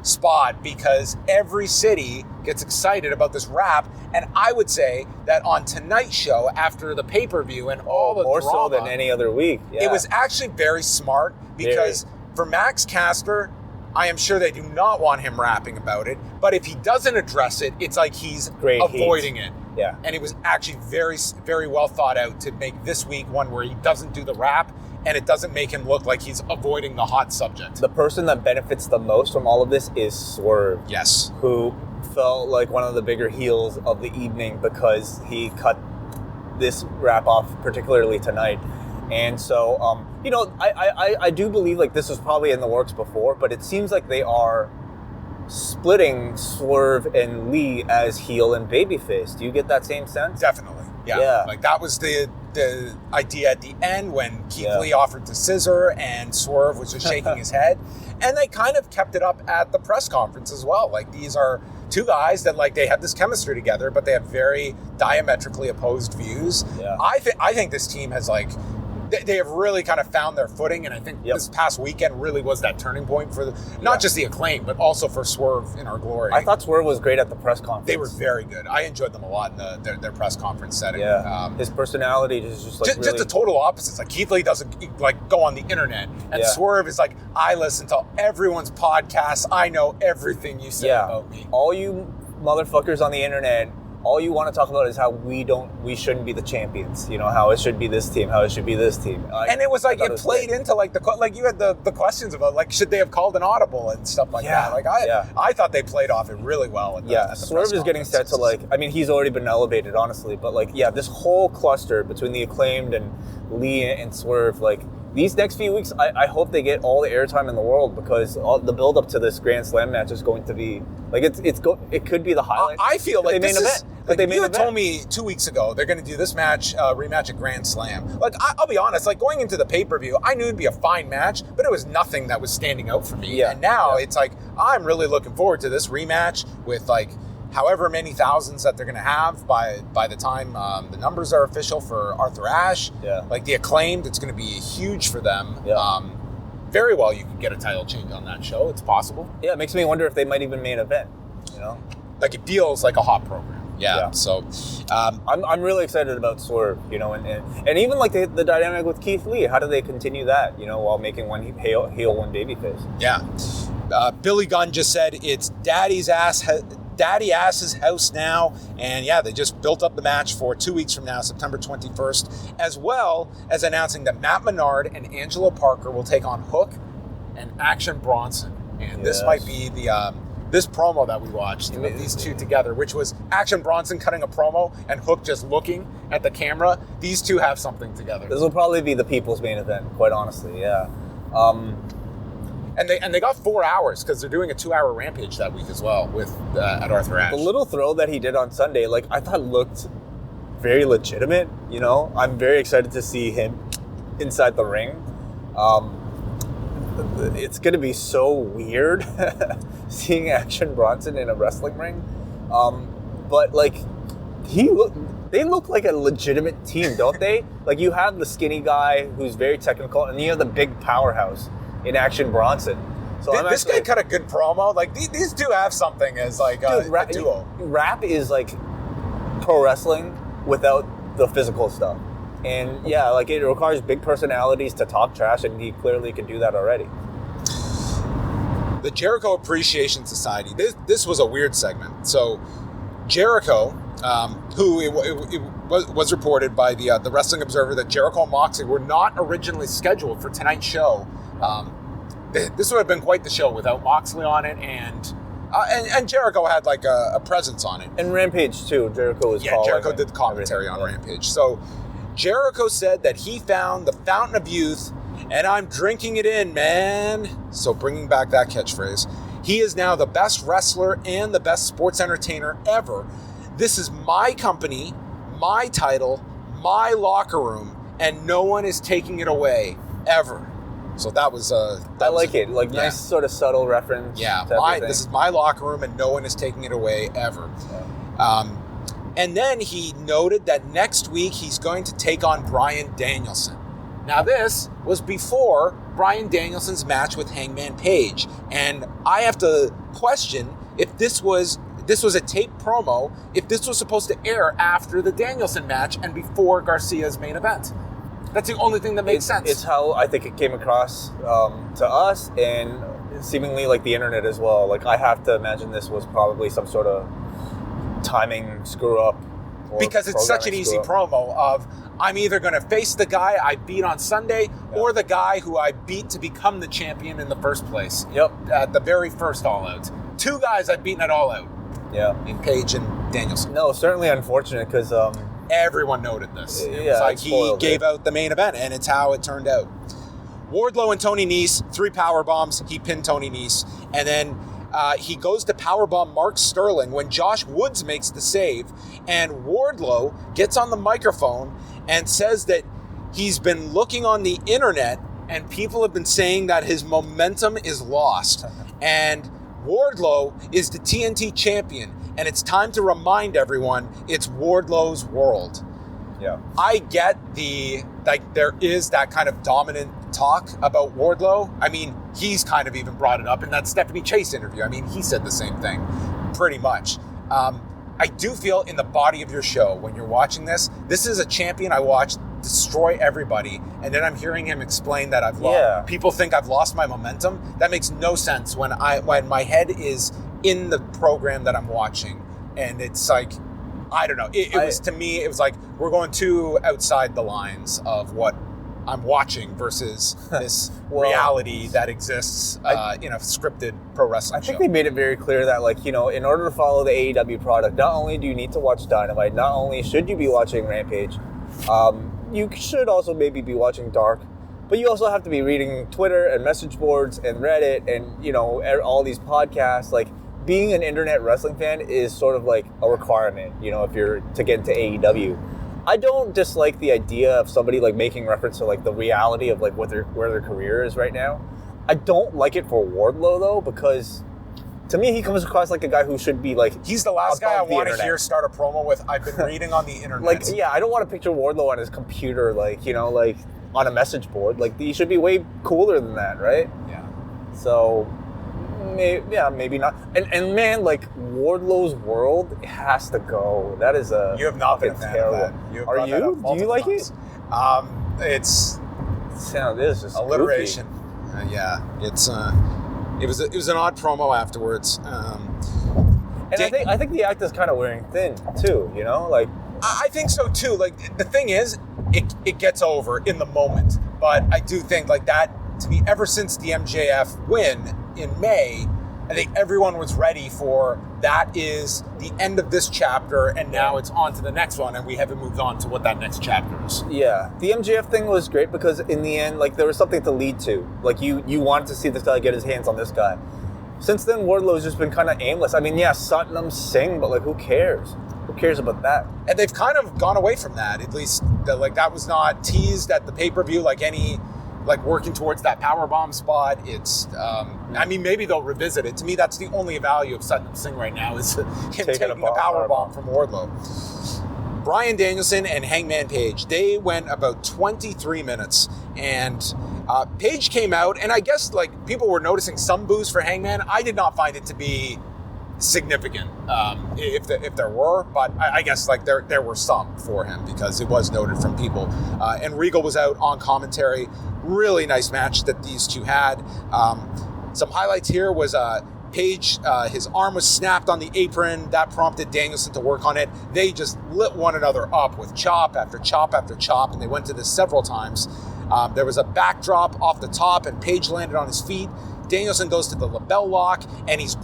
Speaker 3: spot because every city gets excited about this rap. And I would say that on tonight's show, after the pay-per-view and all the
Speaker 2: more
Speaker 3: drama,
Speaker 2: so than any other week. Yeah.
Speaker 3: it was actually very smart because for Max Caster, I am sure they do not want him rapping about it. But if he doesn't address it, it's like he's avoiding it.
Speaker 2: Yeah.
Speaker 3: And it was actually very, very well thought out to make this week one where he doesn't do the rap and it doesn't make him look like he's avoiding the hot subject.
Speaker 2: The person that benefits the most from all of this is Swerve.
Speaker 3: Yes.
Speaker 2: Who felt like one of the bigger heels of the evening because he cut this rap off, particularly tonight. And so, I do believe like this was probably in the works before, but it seems like they are splitting Swerve and Lee as heel and babyface. Do you get that same sense?
Speaker 3: Definitely. Yeah. Like that was the idea at the end when Keith Lee offered to scissor and Swerve was just shaking his head. And they kind of kept it up at the press conference as well. Like these are two guys that like they have this chemistry together, but they have very diametrically opposed views. Yeah. I think this team has like they have really kind of found their footing, and I think this past weekend really was that turning point for not just the Acclaim, but also for Swerve in our glory.
Speaker 2: I thought Swerve was great at the press conference.
Speaker 3: They were very good. I enjoyed them a lot in their press conference setting.
Speaker 2: Yeah, his personality is just like
Speaker 3: just the total opposites. Like Keith Lee doesn't like go on the internet, and Swerve is like, I listen to everyone's podcasts. I know everything you say about me.
Speaker 2: All you motherfuckers on the internet, all you want to talk about is how we shouldn't be the champions. You know, how it should be this team, how it should be this team.
Speaker 3: And it was like, it played into like like you had the questions about like, should they have called an audible and stuff like that. Like I thought they played off it really well. At the
Speaker 2: Swerve is getting set to like, I mean, he's already been elevated, honestly, but like, this whole cluster between the Acclaimed and Lee and Swerve, like, these next few weeks, I hope they get all the airtime in the world because the build up to this Grand Slam match is going to be like it could be the highlight.
Speaker 3: I feel like this is. Like you had told me 2 weeks ago they're going to do this match rematch at Grand Slam. Like I'll be honest, like going into the pay-per-view, I knew it'd be a fine match, but it was nothing that was standing out for me. And now it's like I'm really looking forward to this rematch with like however many thousands that they're going to have by the time the numbers are official for Arthur Ashe. Like the Acclaimed, it's going to be huge for them. Very well, you could get a title change on that show. It's possible.
Speaker 2: Yeah, it makes me wonder if they might even main event. You know,
Speaker 3: like it feels like a hot program. So
Speaker 2: I'm really excited about Swerve. You know, and even like the dynamic with Keith Lee. How do they continue that? You know, while making one heel, one babyface.
Speaker 3: Billy Gunn just said it's Daddy Ass's house now, and they just built up the match for 2 weeks from now, September 21st, as well as announcing that Matt Menard and Angelo Parker will take on Hook and Action Bronson, and this might be the this promo that we watched with these two together, which was Action Bronson cutting a promo and Hook just looking at the camera. These two have something together.
Speaker 2: This will probably be the people's main event, quite honestly.
Speaker 3: And they got 4 hours because they're doing a 2-hour Rampage that week as well with at Arthur Ashe.
Speaker 2: The little throw that he did on Sunday, like I thought looked very legitimate. You know, I'm very excited to see him inside the ring. It's going to be so weird seeing Action Bronson in a wrestling ring. But like they look like a legitimate team, don't they? Like you have the skinny guy who's very technical, and you have the big powerhouse in Action Bronson. So
Speaker 3: this guy cut a good promo. Like these two have something as like a duo.
Speaker 2: Rap is like pro wrestling without the physical stuff. And like it requires big personalities to talk trash, and he clearly can do that already.
Speaker 3: The Jericho Appreciation Society. This was a weird segment. So Jericho, who it was reported by the Wrestling Observer that Jericho and Moxley were not originally scheduled for tonight's show. This would have been quite the show without Moxley on it, and Jericho had like a presence on it.
Speaker 2: And Rampage too. Jericho was
Speaker 3: Jericho did the commentary on Rampage. So Jericho said that he found the fountain of youth, and I'm drinking it in, man. So bringing back that catchphrase. He is now the best wrestler and the best sports entertainer ever. This is my company, my title, my locker room, and no one is taking it away, ever. So that was
Speaker 2: I like it. Like,
Speaker 3: yeah.
Speaker 2: nice sort of subtle reference.
Speaker 3: Yeah,
Speaker 2: to everything.
Speaker 3: this is my locker room, and no one is taking it away ever.
Speaker 2: Yeah.
Speaker 3: And then he noted that next week he's going to take on Bryan Danielson. Now, this was before Bryan Danielson's match with Hangman Page, and I have to question if this was a taped promo, if this was supposed to air after the Danielson match and before Garcia's main event. That's the only thing that makes sense.
Speaker 2: It's how I think it came across to us, and seemingly like the internet as well. Like, I have to imagine this was probably some sort of timing screw up.
Speaker 3: Because it's such an easy promo of, I'm either going to face the guy I beat on Sunday or the guy who I beat to become the champion in the first place.
Speaker 2: Yep.
Speaker 3: At the very first All Out. 2 guys I've beaten at All Out.
Speaker 2: Yeah.
Speaker 3: In Page and Danielson.
Speaker 2: No, certainly unfortunate because...
Speaker 3: everyone noted this. It
Speaker 2: yeah,
Speaker 3: was like he gave out the main event, and it's how it turned out. Wardlow and Tony Nese, 3 power bombs. He pinned Tony Nese. And then he goes to powerbomb Mark Sterling when Josh Woods makes the save. And Wardlow gets on the microphone and says that he's been looking on the internet and people have been saying that his momentum is lost. And Wardlow is the TNT champion. And it's time to remind everyone it's Wardlow's world.
Speaker 2: Yeah.
Speaker 3: I get there is that kind of dominant talk about Wardlow. I mean, he's kind of even brought it up in that Stephanie Chase interview. I mean, he said the same thing, pretty much. I do feel in the body of your show, when you're watching this is a champion I watched destroy everybody, and then I'm hearing him explain that I've lost.
Speaker 2: Yeah.
Speaker 3: People think I've lost my momentum. That makes no sense when my head is in the program that I'm watching, and it's like, I don't know. It was, to me, it was like we're going too outside the lines of what I'm watching versus this reality that exists in a scripted pro wrestling show.
Speaker 2: I think they made it very clear that, like, you know, in order to follow the AEW product, not only do you need to watch Dynamite, not only should you be watching Rampage, you should also maybe be watching Dark, but you also have to be reading Twitter and message boards and Reddit and, you know, all these podcasts. Like, being an internet wrestling fan is sort of like a requirement, you know, if you're to get into AEW. I don't dislike the idea of somebody like making reference to like the reality of like where their career is right now. I don't like it for Wardlow though, because to me he comes across like a guy who should be like,
Speaker 3: he's the last guy I want to hear start a promo with, I've been reading on the internet.
Speaker 2: Like, yeah, I don't want to picture Wardlow on his computer, like, you know, like on a message board. Like, he should be way cooler than that, right?
Speaker 3: Yeah.
Speaker 2: So maybe not. And man, like, Wardlow's world has to go. That is a...
Speaker 3: You have not been a fan of that.
Speaker 2: Are you? Do you like it?
Speaker 3: It's...
Speaker 2: This is just
Speaker 3: alliteration. Yeah, it's... It was an odd promo afterwards.
Speaker 2: And I think the act is kind of wearing thin, too, you know? Like...
Speaker 3: I think so, too. Like, the thing is, it gets over in the moment. But I do think, like, that, to me, ever since the MJF win in May, I think everyone was ready for that is the end of this chapter, and now it's on to the next one, and we haven't moved on to what that next chapter is.
Speaker 2: Yeah. The MJF thing was great because in the end, like, there was something to lead to. Like, you wanted to see this guy get his hands on this guy. Since then, Wardlow's just been kind of aimless. I mean, yeah, Satnam Singh, but, like, who cares? Who cares about that?
Speaker 3: And they've kind of gone away from that. At least, that was not teased at the pay-per-view like any... like working towards that powerbomb spot. It's, I mean, maybe they'll revisit it. To me, that's the only value of Satnam Singh right now is him taking the powerbomb from Wardlow. Bryan Danielson and Hangman Page, they went about 23 minutes, and Page came out, and I guess like people were noticing some boos for Hangman. I did not find it to be significant, if there were, but I guess like there were some for him because it was noted from people. And Regal was out on commentary. Really nice match that these two had. Some highlights here was Page, his arm was snapped on the apron. That prompted Danielson to work on it. They just lit one another up with chop after chop after chop, and they went to this several times. There was a backdrop off the top, and Page landed on his feet. Danielson goes to the lapel lock, and he's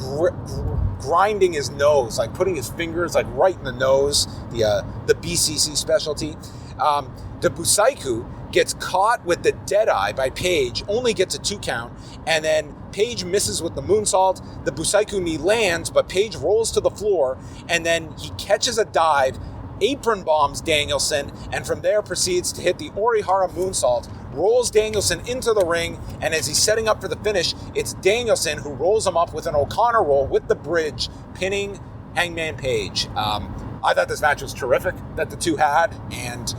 Speaker 3: grinding his nose, like putting his fingers like right in the nose, the BCC specialty. The Busaiku gets caught with the dead eye by Page, only gets a 2 count, and then Page misses with the moonsault. The Busaiku knee lands, but Page rolls to the floor, and then he catches a dive, apron bombs Danielson, and from there proceeds to hit the Orihara moonsault rolls Danielson into the ring, and as he's setting up for the finish, it's Danielson who rolls him up with an O'Connor roll with the bridge, pinning Hangman Page. I thought this match was terrific that the two had, and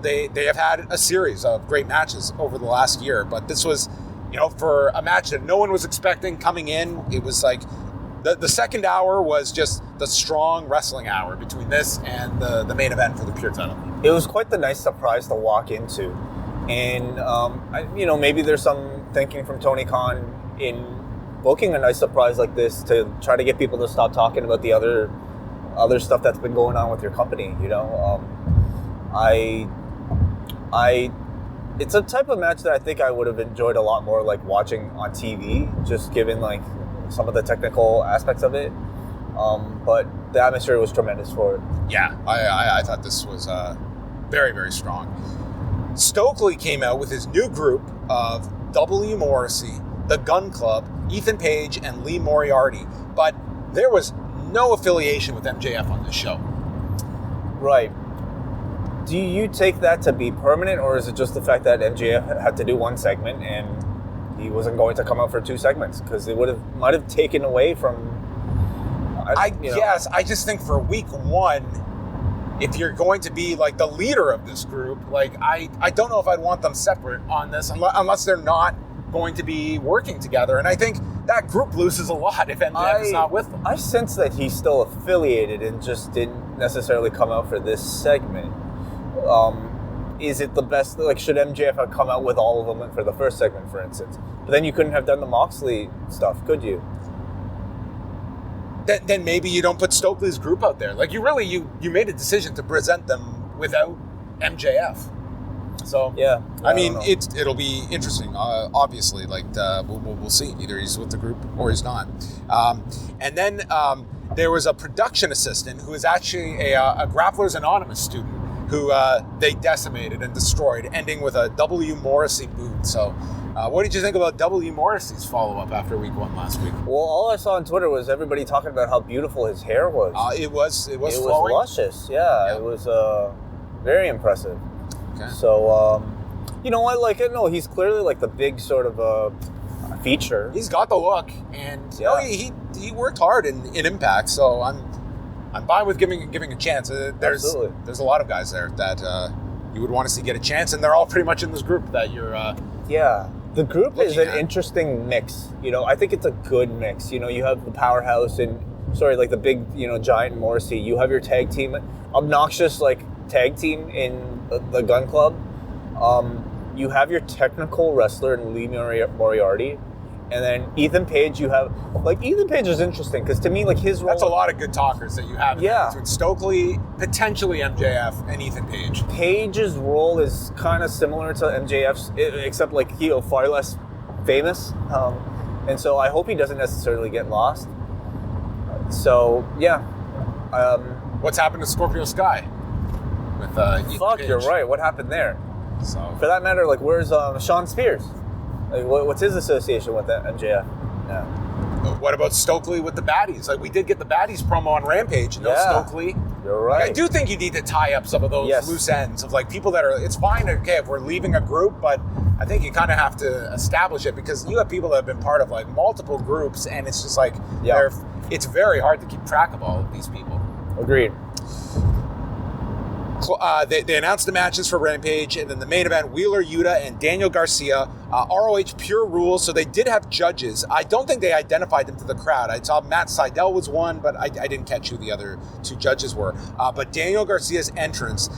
Speaker 3: they have had a series of great matches over the last year, but this was, for a match that no one was expecting coming in, it was like the second hour was just the strong wrestling hour between this and the main event for the pure title.
Speaker 2: It was quite the nice surprise to walk into, and maybe there's some thinking from Tony Khan in booking a nice surprise like this to try to get people to stop talking about the other stuff that's been going on with your company. It's a type of match that I think I would have enjoyed a lot more, like watching on TV, just given like some of the technical aspects of it. But the atmosphere was tremendous for it.
Speaker 3: Yeah, I thought this was very, very strong. Stokely came out with his new group of W. Morrissey, the Gun Club, Ethan Page, and Lee Moriarty. But there was no affiliation with MJF on this show.
Speaker 2: Right. Do you take that to be permanent, or is it just the fact that MJF had to do one segment and he wasn't going to come out for 2 segments? Because it might have taken away from... I
Speaker 3: guess. I just think for week 1, if you're going to be like the leader of this group, like I don't know if I'd want them separate on this unless they're not going to be working together. And I think that group loses a lot if MJF is not with them.
Speaker 2: I sense that he's still affiliated and just didn't necessarily come out for this segment. Is it the best? Like, should MJF have come out with all of them for the first segment, for instance? But then you couldn't have done the Moxley stuff, could you?
Speaker 3: Then maybe you don't put Stokely's group out there. Like, you made a decision to present them without MJF. So
Speaker 2: yeah,
Speaker 3: it'll be interesting. Obviously, like we'll see. Either he's with the group or he's not. And then there was a production assistant who is actually a Grapplers Anonymous student who they decimated and destroyed, ending with a W. Morrissey boot. So what did you think about W. Morrissey's follow-up after week 1 last week?
Speaker 2: Well, all I saw on Twitter was everybody talking about how beautiful his hair was.
Speaker 3: It was
Speaker 2: flowing.
Speaker 3: flowing.
Speaker 2: Was luscious, yeah. It was very impressive.
Speaker 3: Okay.
Speaker 2: So, you know what? Like, no, he's clearly like the big sort of feature.
Speaker 3: He's got the look, and he worked hard in Impact. So I'm fine with giving a chance. There's a lot of guys there that you would want to see get a chance, and they're all pretty much in this group that you're.
Speaker 2: Yeah, the group is an
Speaker 3: at.
Speaker 2: Interesting mix. I think it's a good mix. You have the powerhouse and like the big giant Morrissey. You have your tag team, obnoxious like tag team in the Gun Club. You have your technical wrestler in Lee Moriarty. And then Ethan Page, Ethan Page is interesting because to me, like his role...
Speaker 3: That's a lot of good talkers that you have in there between Stokely, potentially MJF, and Ethan Page.
Speaker 2: Page's role is kind of similar to MJF's, except like far less famous. And so I hope he doesn't necessarily get lost. So, yeah.
Speaker 3: What's happened to Scorpio Sky? With Ethan Page?
Speaker 2: You're right. What happened there?
Speaker 3: So,
Speaker 2: for that matter, like where's Sean Spears? Like, what's his association with that MJF? Yeah.
Speaker 3: What about Stokely with the baddies? Like, we did get the baddies promo on Rampage. Stokely.
Speaker 2: You're right.
Speaker 3: Like, I do think you need to tie up some of those loose ends of like people that are. It's fine, okay, if we're leaving a group, but I think you kind of have to establish it because you have people that have been part of like multiple groups, and it's just like it's very hard to keep track of all of these people.
Speaker 2: Agreed.
Speaker 3: They announced the matches for Rampage, and then the main event, Wheeler Yuta and Daniel Garcia, ROH Pure Rules, so they did have judges. I don't think they identified them to the crowd. I saw Matt Sydal was one, but I didn't catch who the other 2 judges were. But Daniel Garcia's entrance,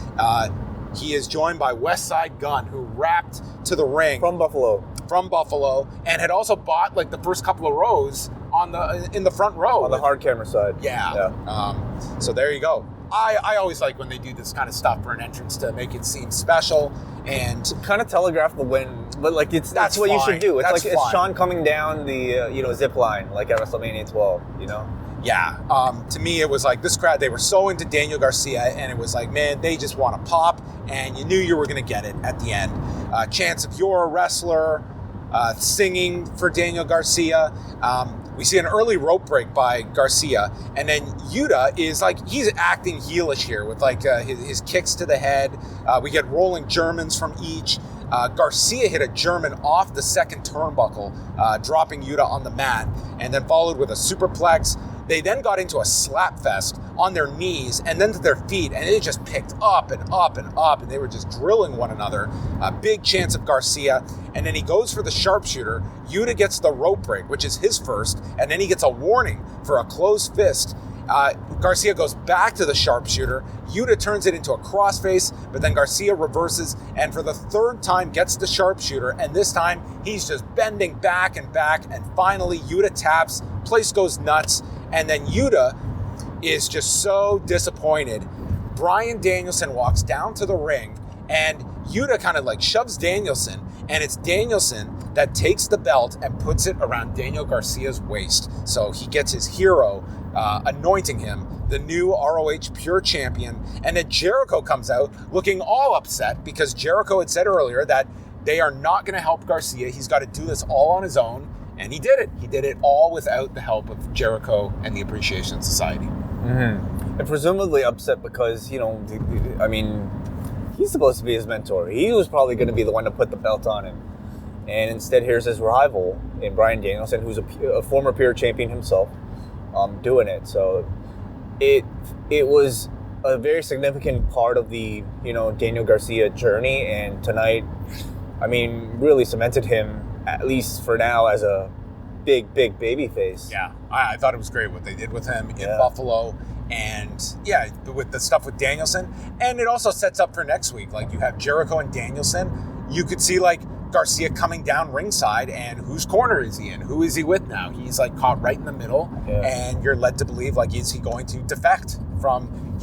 Speaker 3: he is joined by Westside Gunn, who rapped to the ring.
Speaker 2: From Buffalo,
Speaker 3: and had also bought like the first couple of rows in the front row.
Speaker 2: On the hard camera side.
Speaker 3: Yeah. So there you go. I always like when they do this kind of stuff for an entrance to make it seem special and
Speaker 2: kind of telegraph the win, but like that's what you should do. It's it's Sean coming down the zip line like at WrestleMania 12.
Speaker 3: Yeah. To me, it was like this crowd. They were so into Daniel Garcia, and it was like, man, they just want to pop, and you knew you were going to get it at the end. Chance if you're a wrestler, singing for Daniel Garcia. We see an early rope break by Garcia, and then Yuta is like, he's acting heelish here with like his kicks to the head. We get rolling Germans from each. Garcia hit a German off the second turnbuckle, dropping Yuta on the mat, and then followed with a superplex. They then got into a slap fest on their knees and then to their feet, and it just picked up and up and up, and they were just drilling one another. A big chance of Garcia, and then he goes for the sharpshooter. Yuta gets the rope break, which is his first, and then he gets a warning for a closed fist. Garcia goes back to the sharpshooter. Yuta turns it into a crossface, but then Garcia reverses and for the third time gets the sharpshooter, and this time he's just bending back, and finally Yuta taps, place goes nuts, and then Yuta is just so disappointed. Bryan Danielson walks down to the ring, and Yuta kind of like shoves Danielson, and it's Danielson that takes the belt and puts it around Daniel Garcia's waist. So he gets his hero anointing him the new ROH Pure Champion. And then Jericho comes out looking all upset because Jericho had said earlier that they are not going to help Garcia. He's got to do this all on his own. And he did it. He did it all without the help of Jericho and the Appreciation Society.
Speaker 2: Mm-hmm. And presumably upset because, you know, I mean, he's supposed to be his mentor. He was probably going to be the one to put the belt on him. And instead, here's his rival in Bryan Danielson, who's a former Pure Champion himself, doing it. So it was a very significant part of the, you know, Daniel Garcia journey. And tonight, I mean, really cemented him, at least for now, as a big baby face.
Speaker 3: Yeah, I thought it was great what they did with him in Buffalo. And yeah, with the stuff with Danielson. And it also sets up for next week. Like, you have Jericho and Danielson. You could see, like, Garcia coming down ringside, and whose corner is he in? Who is he with now? He's, like, caught right in the middle. Yeah. And you're led to believe, like, is he going to defect from,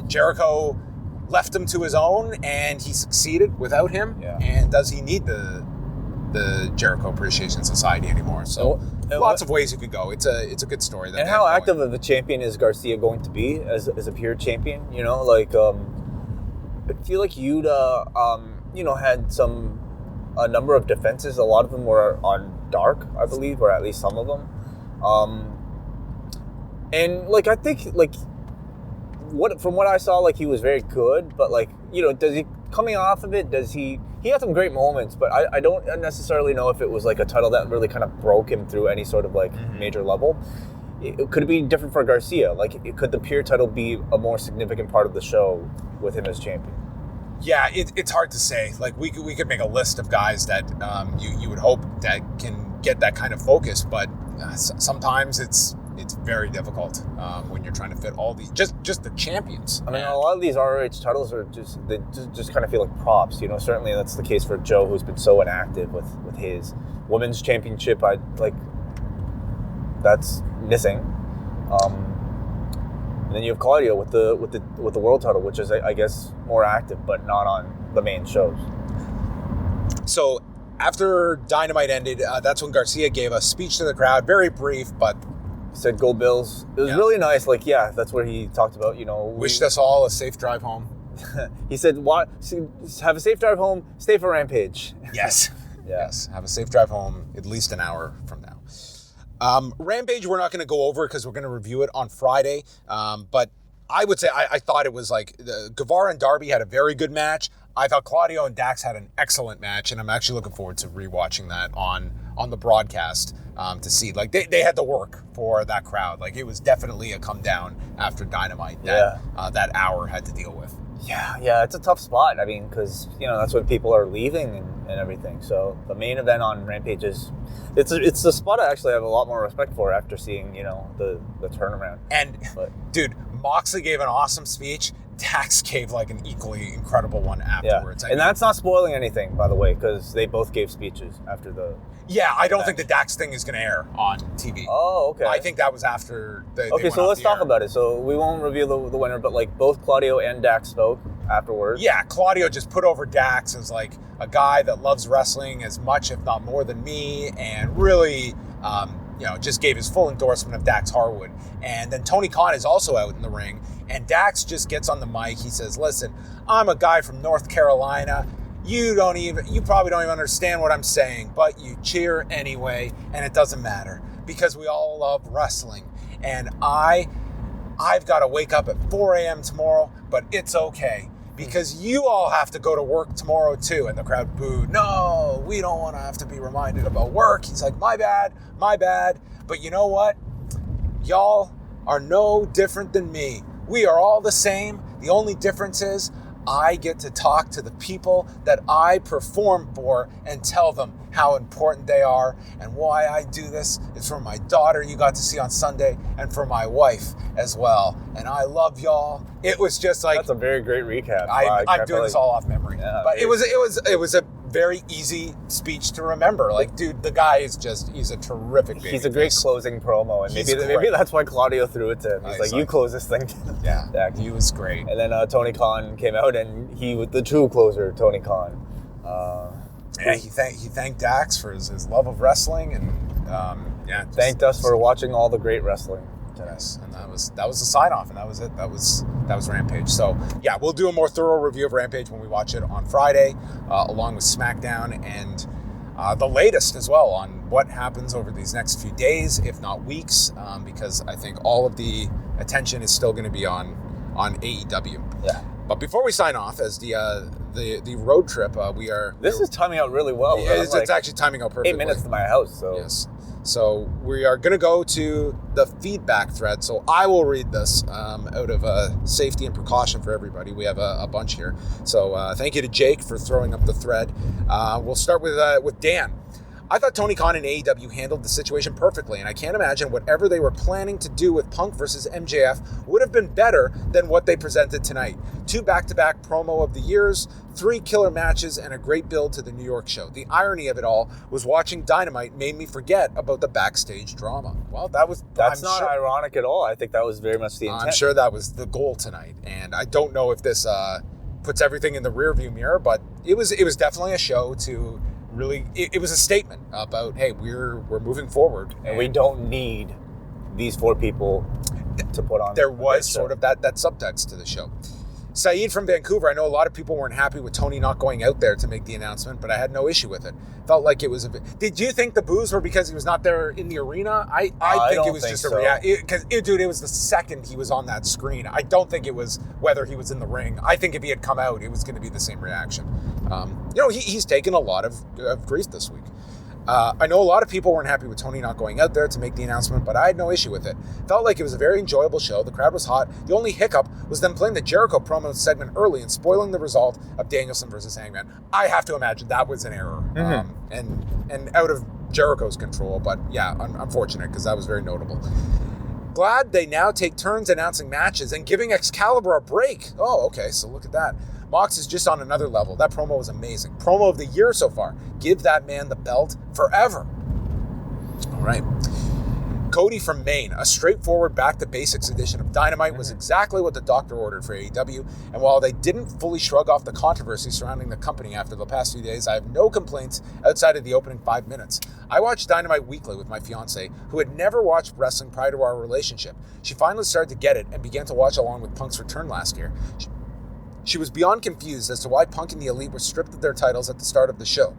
Speaker 3: Jericho left him to his own, and he succeeded without him. Yeah. And does he need the Jericho Appreciation Society anymore? So lots of ways you could go. It's a good story.
Speaker 2: And how active of a champion is Garcia going to be as a Pure Champion? You know, like, I feel like Yuta, had a number of defenses. A lot of them were on Dark, I believe, or at least some of them. And like, I think, like, from what I saw, like, he was very good, but, like, you know, does he, coming off of it, he had some great moments, but I don't necessarily know if it was like a title that really kind of broke him through any sort of like major level. It could be different for Garcia. Like, could the Pure title be a more significant part of the show with him as champion?
Speaker 3: Yeah, it's hard to say. Like, we could make a list of guys that you would hope that can get that kind of focus, but sometimes it's very difficult when you're trying to fit all these just the champions.
Speaker 2: I mean, a lot of these ROH titles are just kind of feel like props. You know, certainly that's the case for Joe, who's been so inactive with his women's championship. That's missing. And then you have Claudio with the world title, which is, I guess, more active, but not on the main shows.
Speaker 3: So after Dynamite ended, that's when Garcia gave a speech to the crowd, very brief, but
Speaker 2: said "Gold Bills." It was really nice. Like, yeah, that's where he talked about,
Speaker 3: wished us all a safe drive home.
Speaker 2: He said, have a safe drive home, stay for Rampage.
Speaker 3: Yes.
Speaker 2: Yeah.
Speaker 3: Yes. Have a safe drive home at least an hour from now. Rampage, we're not going to go over because we're going to review it on Friday. But I would say I thought it was like Guevara and Darby had a very good match. I thought Claudio and Dax had an excellent match, and I'm actually looking forward to rewatching that on the broadcast to see. Like, they had to work for that crowd. Like, it was definitely a come down after Dynamite that that hour had to deal with.
Speaker 2: Yeah, it's a tough spot. I mean, because, that's when people are leaving and everything. So the main event on Rampage it's the spot I actually have a lot more respect for after seeing, the turnaround.
Speaker 3: And, dude, Moxley gave an awesome speech. Dax gave like an equally incredible one afterwards.
Speaker 2: Yeah. And that's not spoiling anything, by the way, because they both gave speeches after the...
Speaker 3: Yeah, I don't think the Dax thing is going to air on TV.
Speaker 2: Oh, okay.
Speaker 3: I think that was after they
Speaker 2: Okay, so let's talk about it. So we won't reveal the winner, but like both Claudio and Dax spoke afterwards.
Speaker 3: Yeah, Claudio just put over Dax as like a guy that loves wrestling as much, if not more than me, and really... just gave his full endorsement of Dax Harwood. And then Tony Khan is also out in the ring, and Dax just gets on the mic. He says, listen, I'm a guy from North Carolina. You probably don't even understand what I'm saying, but you cheer anyway, and it doesn't matter because we all love wrestling. And I've got to wake up at 4 a.m. tomorrow, but it's okay because you all have to go to work tomorrow too. And the crowd booed. No, we don't want to have to be reminded about work. He's like, my bad. But you know what? Y'all are no different than me. We are all the same. The only difference is I get to talk to the people that I perform for and tell them how important they are, and why I do this is for my daughter you got to see on Sunday and for my wife as well. And I love y'all. It was just like,
Speaker 2: that's a very great recap.
Speaker 3: I'm doing this all off memory.
Speaker 2: Yeah,
Speaker 3: but it was a very easy speech to remember. Like, dude, the guy is he's a terrific baby.
Speaker 2: He's a great closing promo, and maybe that's why Claudio threw it to him. He's like, you close this thing.
Speaker 3: Yeah, he was great.
Speaker 2: And then Tony Khan came out, and he was the true closer, Tony Khan.
Speaker 3: He thanked Dax for his love of wrestling, and
Speaker 2: thanked us for watching all the great wrestling.
Speaker 3: Yes, and that was the sign off, and that was it. That was Rampage. So yeah, we'll do a more thorough review of Rampage when we watch it on Friday, along with SmackDown and the latest as well on what happens over these next few days, if not weeks, because I think all of the attention is still going to be on AEW.
Speaker 2: Yeah.
Speaker 3: But before we sign off, as the road trip,
Speaker 2: This is timing out really well.
Speaker 3: Yeah, it's actually timing out perfectly.
Speaker 2: 8 minutes to my house, so.
Speaker 3: Yes. So we are going to go to the feedback thread. So I will read this out of safety and precaution for everybody. We have a bunch here. So thank you to Jake for throwing up the thread. We'll start with Dan. I thought Tony Khan and AEW handled the situation perfectly, and I can't imagine whatever they were planning to do with Punk versus MJF would have been better than what they presented tonight. 2 back-to-back promo of the years, 3 killer matches, and a great build to the New York show. The irony of it all was watching Dynamite made me forget about the backstage drama. Well, that's
Speaker 2: not ironic at all. I think that was very much the intent.
Speaker 3: I'm sure that was the goal tonight, and I don't know if this puts everything in the rearview mirror, but it was definitely a show to really, it was a statement about, hey, we're moving forward,
Speaker 2: and we don't need these 4 people to put on.
Speaker 3: There was sort of that subtext to the show. Saeed from Vancouver, I know a lot of people weren't happy with Tony not going out there to make the announcement, but I had no issue with it. Felt like it was Did you think the boos were because he was not there in the arena? I think it was just a reaction. Because, dude, it was the second he was on that screen. I don't think it was whether he was in the ring. I think if he had come out, it was going to be the same reaction. He's taken a lot of grief this week. I know a lot of people weren't happy with Tony not going out there to make the announcement, but I had no issue with it. Felt like it was a very enjoyable show. The crowd was hot. The only hiccup was them playing the Jericho promo segment early and spoiling the result of Danielson versus Hangman. I have to imagine that was an error, and out of Jericho's control. But yeah, unfortunate because that was very notable. Glad they now take turns announcing matches and giving Excalibur a break. Oh, okay, so look at that. Mox is just on another level. That promo was amazing. Promo of the year so far. Give that man the belt forever. All right. Cody from Maine. A straightforward back-to-basics edition of Dynamite was exactly what the doctor ordered for AEW. And while they didn't fully shrug off the controversy surrounding the company after the past few days, I have no complaints outside of the opening 5 minutes. I watched Dynamite weekly with my fiance, who had never watched wrestling prior to our relationship. She finally started to get it and began to watch along with Punk's return last year. She was beyond confused as to why Punk and the Elite were stripped of their titles at the start of the show.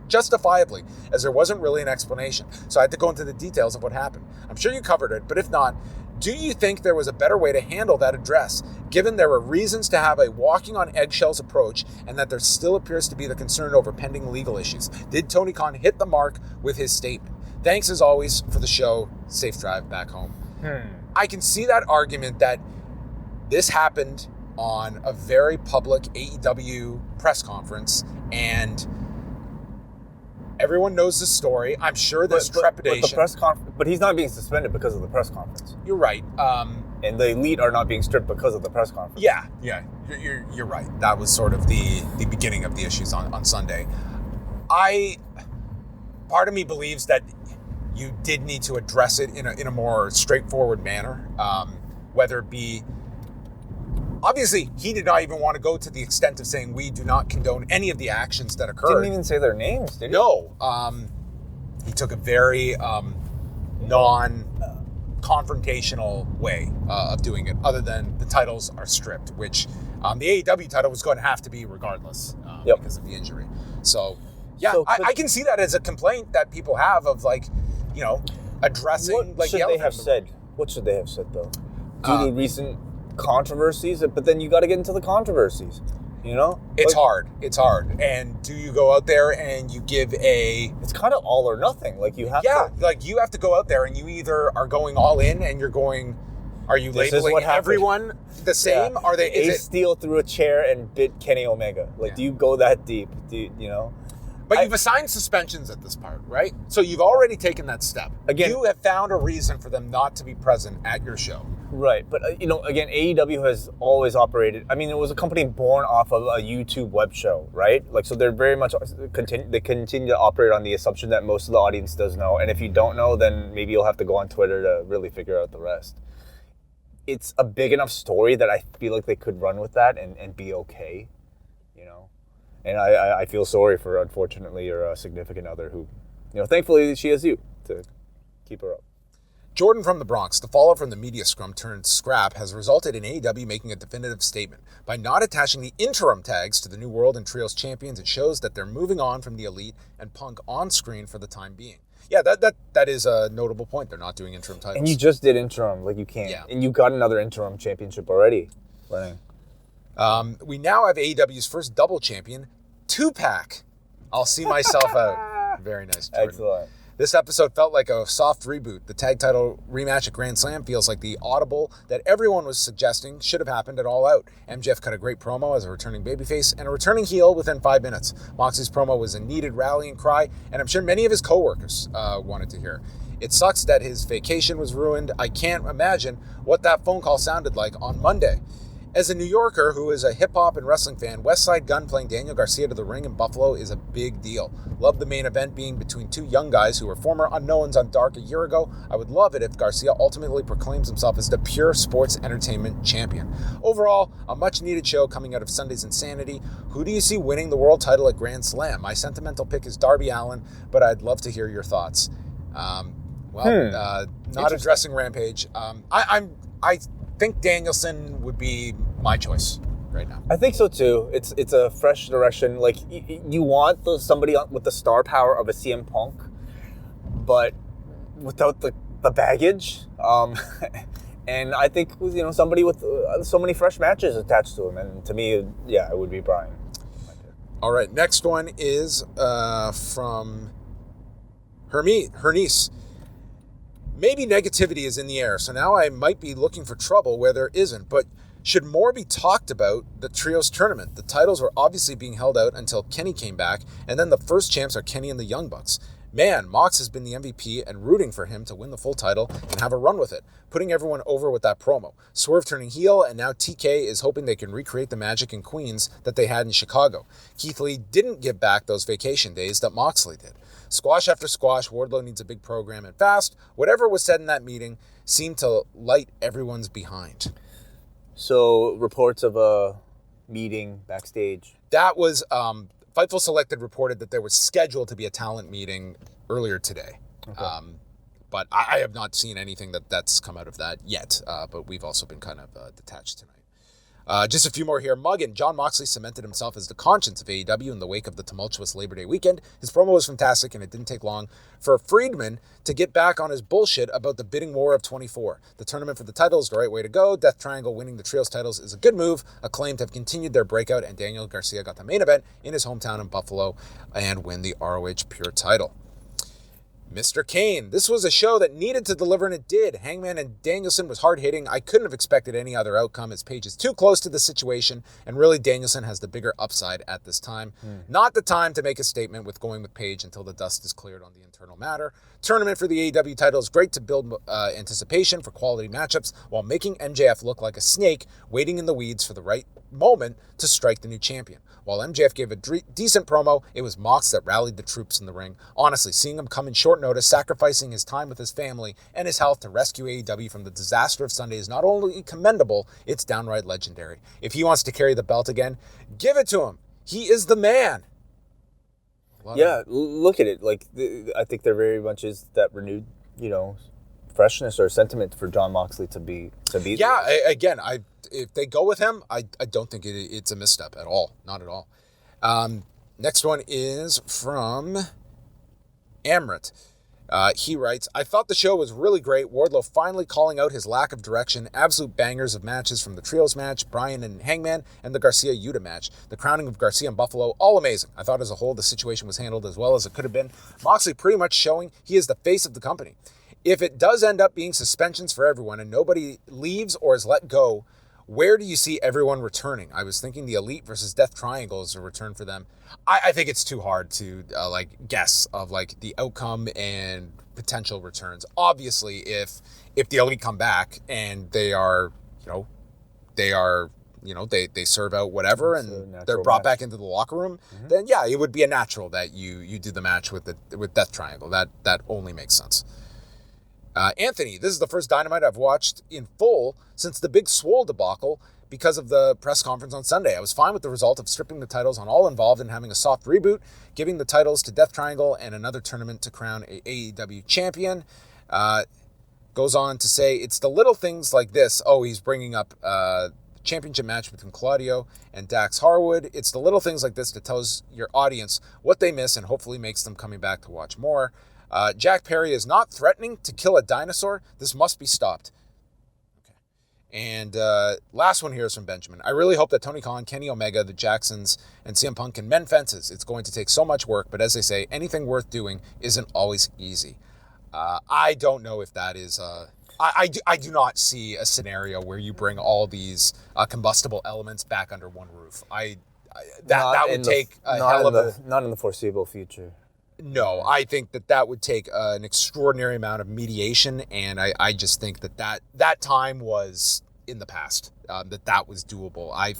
Speaker 3: Justifiably, as there wasn't really an explanation, so I had to go into the details of what happened. I'm sure you covered it, but if not, do you think there was a better way to handle that address, given there were reasons to have a walking on eggshells approach and that there still appears to be the concern over pending legal issues? Did Tony Khan hit the mark with his statement? Thanks as always for the show. Safe drive back home. I can see that argument that this happened on a very public AEW press conference, and everyone knows the story. I'm sure there's trepidation.
Speaker 2: But he's not being suspended because of the press conference.
Speaker 3: You're right.
Speaker 2: And the Elite are not being stripped because of the press conference.
Speaker 3: Yeah. You're right. That was sort of the beginning of the issues on Sunday. Part of me believes that you did need to address it in a more straightforward manner, whether it be. Obviously, he did not even want to go to the extent of saying we do not condone any of the actions that occurred.
Speaker 2: Didn't even say their names, did he?
Speaker 3: No. He took a very non-confrontational way of doing it, other than the titles are stripped, which the AEW title was going to have to be regardless. because of the injury. So, yeah, I can see that as a complaint that people have of, like, you know, addressing
Speaker 2: what should
Speaker 3: the
Speaker 2: they have said? What should they have said, though? Due to recent controversies, but then you got to get into the controversies. You know,
Speaker 3: it's hard. It's hard. And do you go out there and you give
Speaker 2: It's kind of all or nothing. Like you have.
Speaker 3: Yeah, like you have to go out there and you either are going all in and you're going. Are you labeling everyone the same? Yeah. Are they?
Speaker 2: Ace Steel threw a chair and bit Kenny Omega. Like, do you go that deep? You know?
Speaker 3: But you've assigned suspensions at this part, right? So you've already taken that step. Again, you have found a reason for them not to be present at your show.
Speaker 2: Right, but you know, again, AEW has always operated. I mean, it was a company born off of a YouTube web show, right? Like, so they're very much they continue to operate on the assumption that most of the audience does know, and if you don't know, then maybe you'll have to go on Twitter to really figure out the rest. It's a big enough story that I feel like they could run with that and be okay, you know. And I feel sorry for, unfortunately, your significant other who, you know, thankfully she has you to keep her up.
Speaker 3: Jordan from the Bronx, the fallout from the media scrum turned scrap has resulted in AEW making a definitive statement. By not attaching the interim tags to the New World and Trios champions, it shows that they're moving on from the Elite and Punk on screen for the time being. Yeah, that is a notable point. They're not doing interim titles.
Speaker 2: And you just did interim, like you can't. Yeah. And you got another interim championship already running.
Speaker 3: We now have AEW's first double champion, 2-pack. I'll see myself out. Very nice, Jordan.
Speaker 2: Excellent.
Speaker 3: This episode felt like a soft reboot. The tag title rematch at Grand Slam feels like the audible that everyone was suggesting should have happened at All Out. MJF cut a great promo as a returning babyface and a returning heel within 5 minutes. Moxley's promo was a needed rallying cry, and I'm sure many of his co-workers wanted to hear. It sucks that his vacation was ruined. I can't imagine what that phone call sounded like on Monday. As a New Yorker who is a hip-hop and wrestling fan, West Side Gun playing Daniel Garcia to the ring in Buffalo is a big deal. Love the main event being between two young guys who were former unknowns on Dark a year ago. I would love it if Garcia ultimately proclaims himself as the pure sports entertainment champion. Overall, a much-needed show coming out of Sunday's insanity. Who do you see winning the world title at Grand Slam? My sentimental pick is Darby Allin, but I'd love to hear your thoughts. Not addressing Rampage. I think Danielson would be my choice right now.
Speaker 2: I think so too. It's a fresh direction. Like you want somebody with the star power of a CM Punk, but without the baggage. And I think somebody with so many fresh matches attached to him. And to me, yeah, it would be Brian.
Speaker 3: All right, next one is from her niece. Maybe negativity is in the air, so now I might be looking for trouble where there isn't, but should more be talked about the Trios tournament? The titles were obviously being held out until Kenny came back, and then the first champs are Kenny and the Young Bucks. Man, Mox has been the MVP and rooting for him to win the full title and have a run with it, putting everyone over with that promo. Swerve turning heel, and now TK is hoping they can recreate the magic in Queens that they had in Chicago. Keith Lee didn't give back those vacation days that Moxley did. Squash after squash, Wardlow needs a big program and fast. Whatever was said in that meeting seemed to light everyone's behind.
Speaker 2: So, reports of a meeting backstage.
Speaker 3: That was, Fightful Selected reported that there was scheduled to be a talent meeting earlier today. Okay. But I have not seen anything that's come out of that yet. But we've also been kind of detached tonight. Just a few more here. Muggin, Jon Moxley cemented himself as the conscience of AEW in the wake of the tumultuous Labor Day weekend. His promo was fantastic, and it didn't take long for Friedman to get back on his bullshit about the bidding war of 24. The tournament for the title is the right way to go. Death Triangle winning the Trios titles is a good move. Acclaimed have continued their breakout, and Daniel Garcia got the main event in his hometown in Buffalo and win the ROH Pure title. Mr. Kane, this was a show that needed to deliver, and it did. Hangman and Danielson was hard-hitting. I couldn't have expected any other outcome as Page is too close to the situation, and really Danielson has the bigger upside at this time. Not the time to make a statement with going with Page until the dust is cleared on the internal matter. Tournament for the AEW title is great to build anticipation for quality matchups while making MJF look like a snake waiting in the weeds for the right moment to strike the new champion. While MJF gave a decent promo, it was Mox that rallied the troops in the ring. Honestly, seeing him come in short notice, sacrificing his time with his family and his health to rescue AEW from the disaster of Sunday is not only commendable, it's downright legendary. If he wants to carry the belt again, give it to him. He is the man.
Speaker 2: Look at it. Like I think there very much is that renewed, freshness or sentiment for Jon Moxley to be.
Speaker 3: Yeah, again, if they go with him, I don't think it's a misstep at all. Not at all. Next one is from Amrit. He writes, I thought the show was really great. Wardlow finally calling out his lack of direction. Absolute bangers of matches from the Trios match, Bryan and Hangman, and the Garcia-Yuta match. The crowning of Garcia and Buffalo, all amazing. I thought as a whole the situation was handled as well as it could have been. Moxley pretty much showing he is the face of the company. If it does end up being suspensions for everyone and nobody leaves or is let go, where do you see everyone returning? I was thinking the Elite versus Death Triangle is a return for them. I think it's too hard to guess of the outcome and potential returns. Obviously, if the Elite come back and they serve out whatever and they're brought back into the locker room, then yeah, it would be a natural that you do the match with Death Triangle. That only makes sense. Anthony, this is the first Dynamite I've watched in full since the Big Swole debacle because of the press conference on Sunday. I was fine with the result of stripping the titles on all involved and having a soft reboot, giving the titles to Death Triangle and another tournament to crown a AEW champion. Goes on to say, it's the little things like this. Oh, he's bringing up championship match between Claudio and Dax Harwood. It's the little things like this that tells your audience what they miss and hopefully makes them coming back to watch more. Jack Perry is not threatening to kill a dinosaur. This must be stopped. Okay. And last one here is from Benjamin. I really hope that Tony Khan, Kenny Omega, the Jacksons, and CM Punk can mend fences. It's going to take so much work, but as they say, anything worth doing isn't always easy. I don't know if that is... I do not see a scenario where you bring all these combustible elements back under one roof. That would take a hell of a...
Speaker 2: Not in the foreseeable future.
Speaker 3: No, I think that would take an extraordinary amount of mediation, and I just think that time was in the past, that was doable.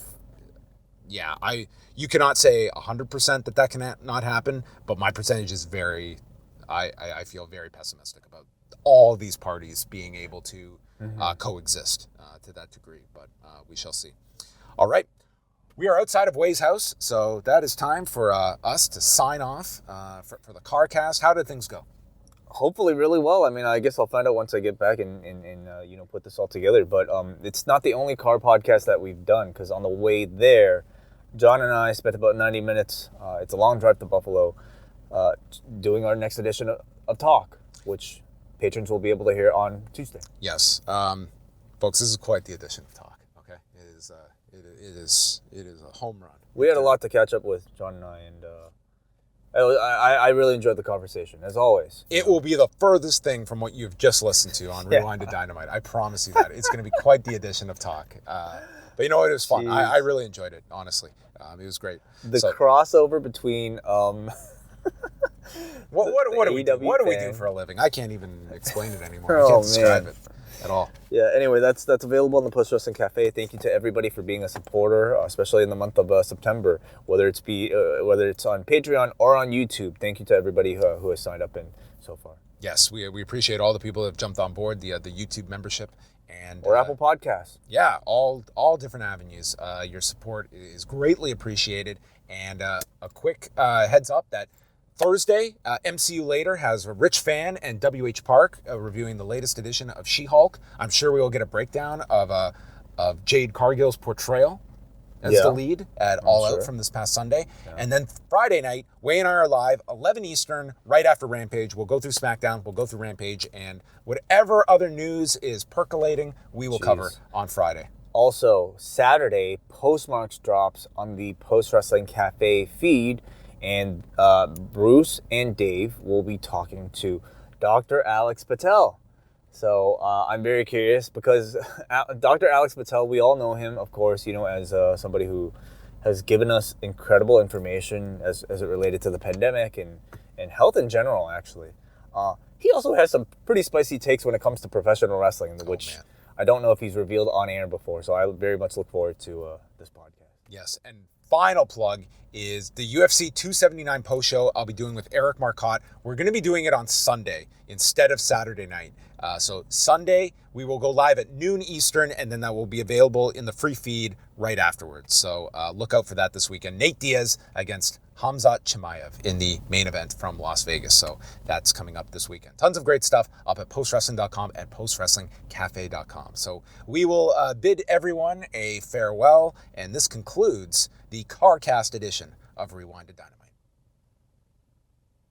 Speaker 3: You cannot say 100% that cannot happen, but my percentage is I feel very pessimistic about all these parties being able to coexist to that degree, but we shall see. All right. We are outside of Way's house, so that is time for us to sign off for the CarCast. How did things go?
Speaker 2: Hopefully really well. I mean, I guess I'll find out once I get back and put this all together. But it's not the only car podcast that we've done, because on the way there, John and I spent about 90 minutes. It's a long drive to Buffalo, doing our next edition of Talk, which patrons will be able to hear on Tuesday.
Speaker 3: Yes. Folks, this is quite the edition of Talk, okay? It is a home run.
Speaker 2: We had a lot to catch up with, John and I, and I really enjoyed the conversation, as always.
Speaker 3: It will be the furthest thing from what you've just listened to on Rewind-A-Dynamite. I promise you that. It's going to be quite the edition of Talk. But you know what? It was fun. I really enjoyed it, honestly. It was great.
Speaker 2: The crossover between...
Speaker 3: What do we do for a living? I can't even explain it anymore. I can't describe it at all.
Speaker 2: Yeah, anyway, that's available on the Post Wrestling Cafe. Thank you to everybody for being a supporter, especially in the month of September, whether it's on Patreon or on YouTube. Thank you to everybody who has signed up in so far.
Speaker 3: Yes, we appreciate all the people that have jumped on board the YouTube membership
Speaker 2: or Apple Podcasts.
Speaker 3: Yeah, all different avenues. Your support is greatly appreciated. And a quick heads up that Thursday, MCU Later has Rich Fan and WH Park reviewing the latest edition of She-Hulk. I'm sure we will get a breakdown of Jade Cargill's portrayal as the lead at All Out from this past Sunday. Yeah. And then Friday night, Way and I are live, 11 Eastern, right after Rampage. We'll go through SmackDown, we'll go through Rampage, and whatever other news is percolating, we will cover on Friday.
Speaker 2: Also, Saturday, Postmarks drops on the Post Wrestling Cafe feed. And Bruce and Dave will be talking to Dr. Alex Patel. So I'm very curious because Dr. Alex Patel, we all know him, of course, as somebody who has given us incredible information as it related to the pandemic and health in general, actually. He also has some pretty spicy takes when it comes to professional wrestling, which I don't know if he's revealed on air before. So I very much look forward to this podcast.
Speaker 3: Yes, and final plug is the UFC 279 post show I'll be doing with Eric Marcotte. We're going to be doing it on Sunday instead of Saturday night. So Sunday, we will go live at noon Eastern, and then that will be available in the free feed right afterwards. So look out for that this weekend. Nate Diaz against Khamzat Chimaev in the main event from Las Vegas. So that's coming up this weekend. Tons of great stuff up at postwrestling.com and postwrestlingcafe.com. So we will bid everyone a farewell, and this concludes the CarCast edition of Rewind-A-Dynamite.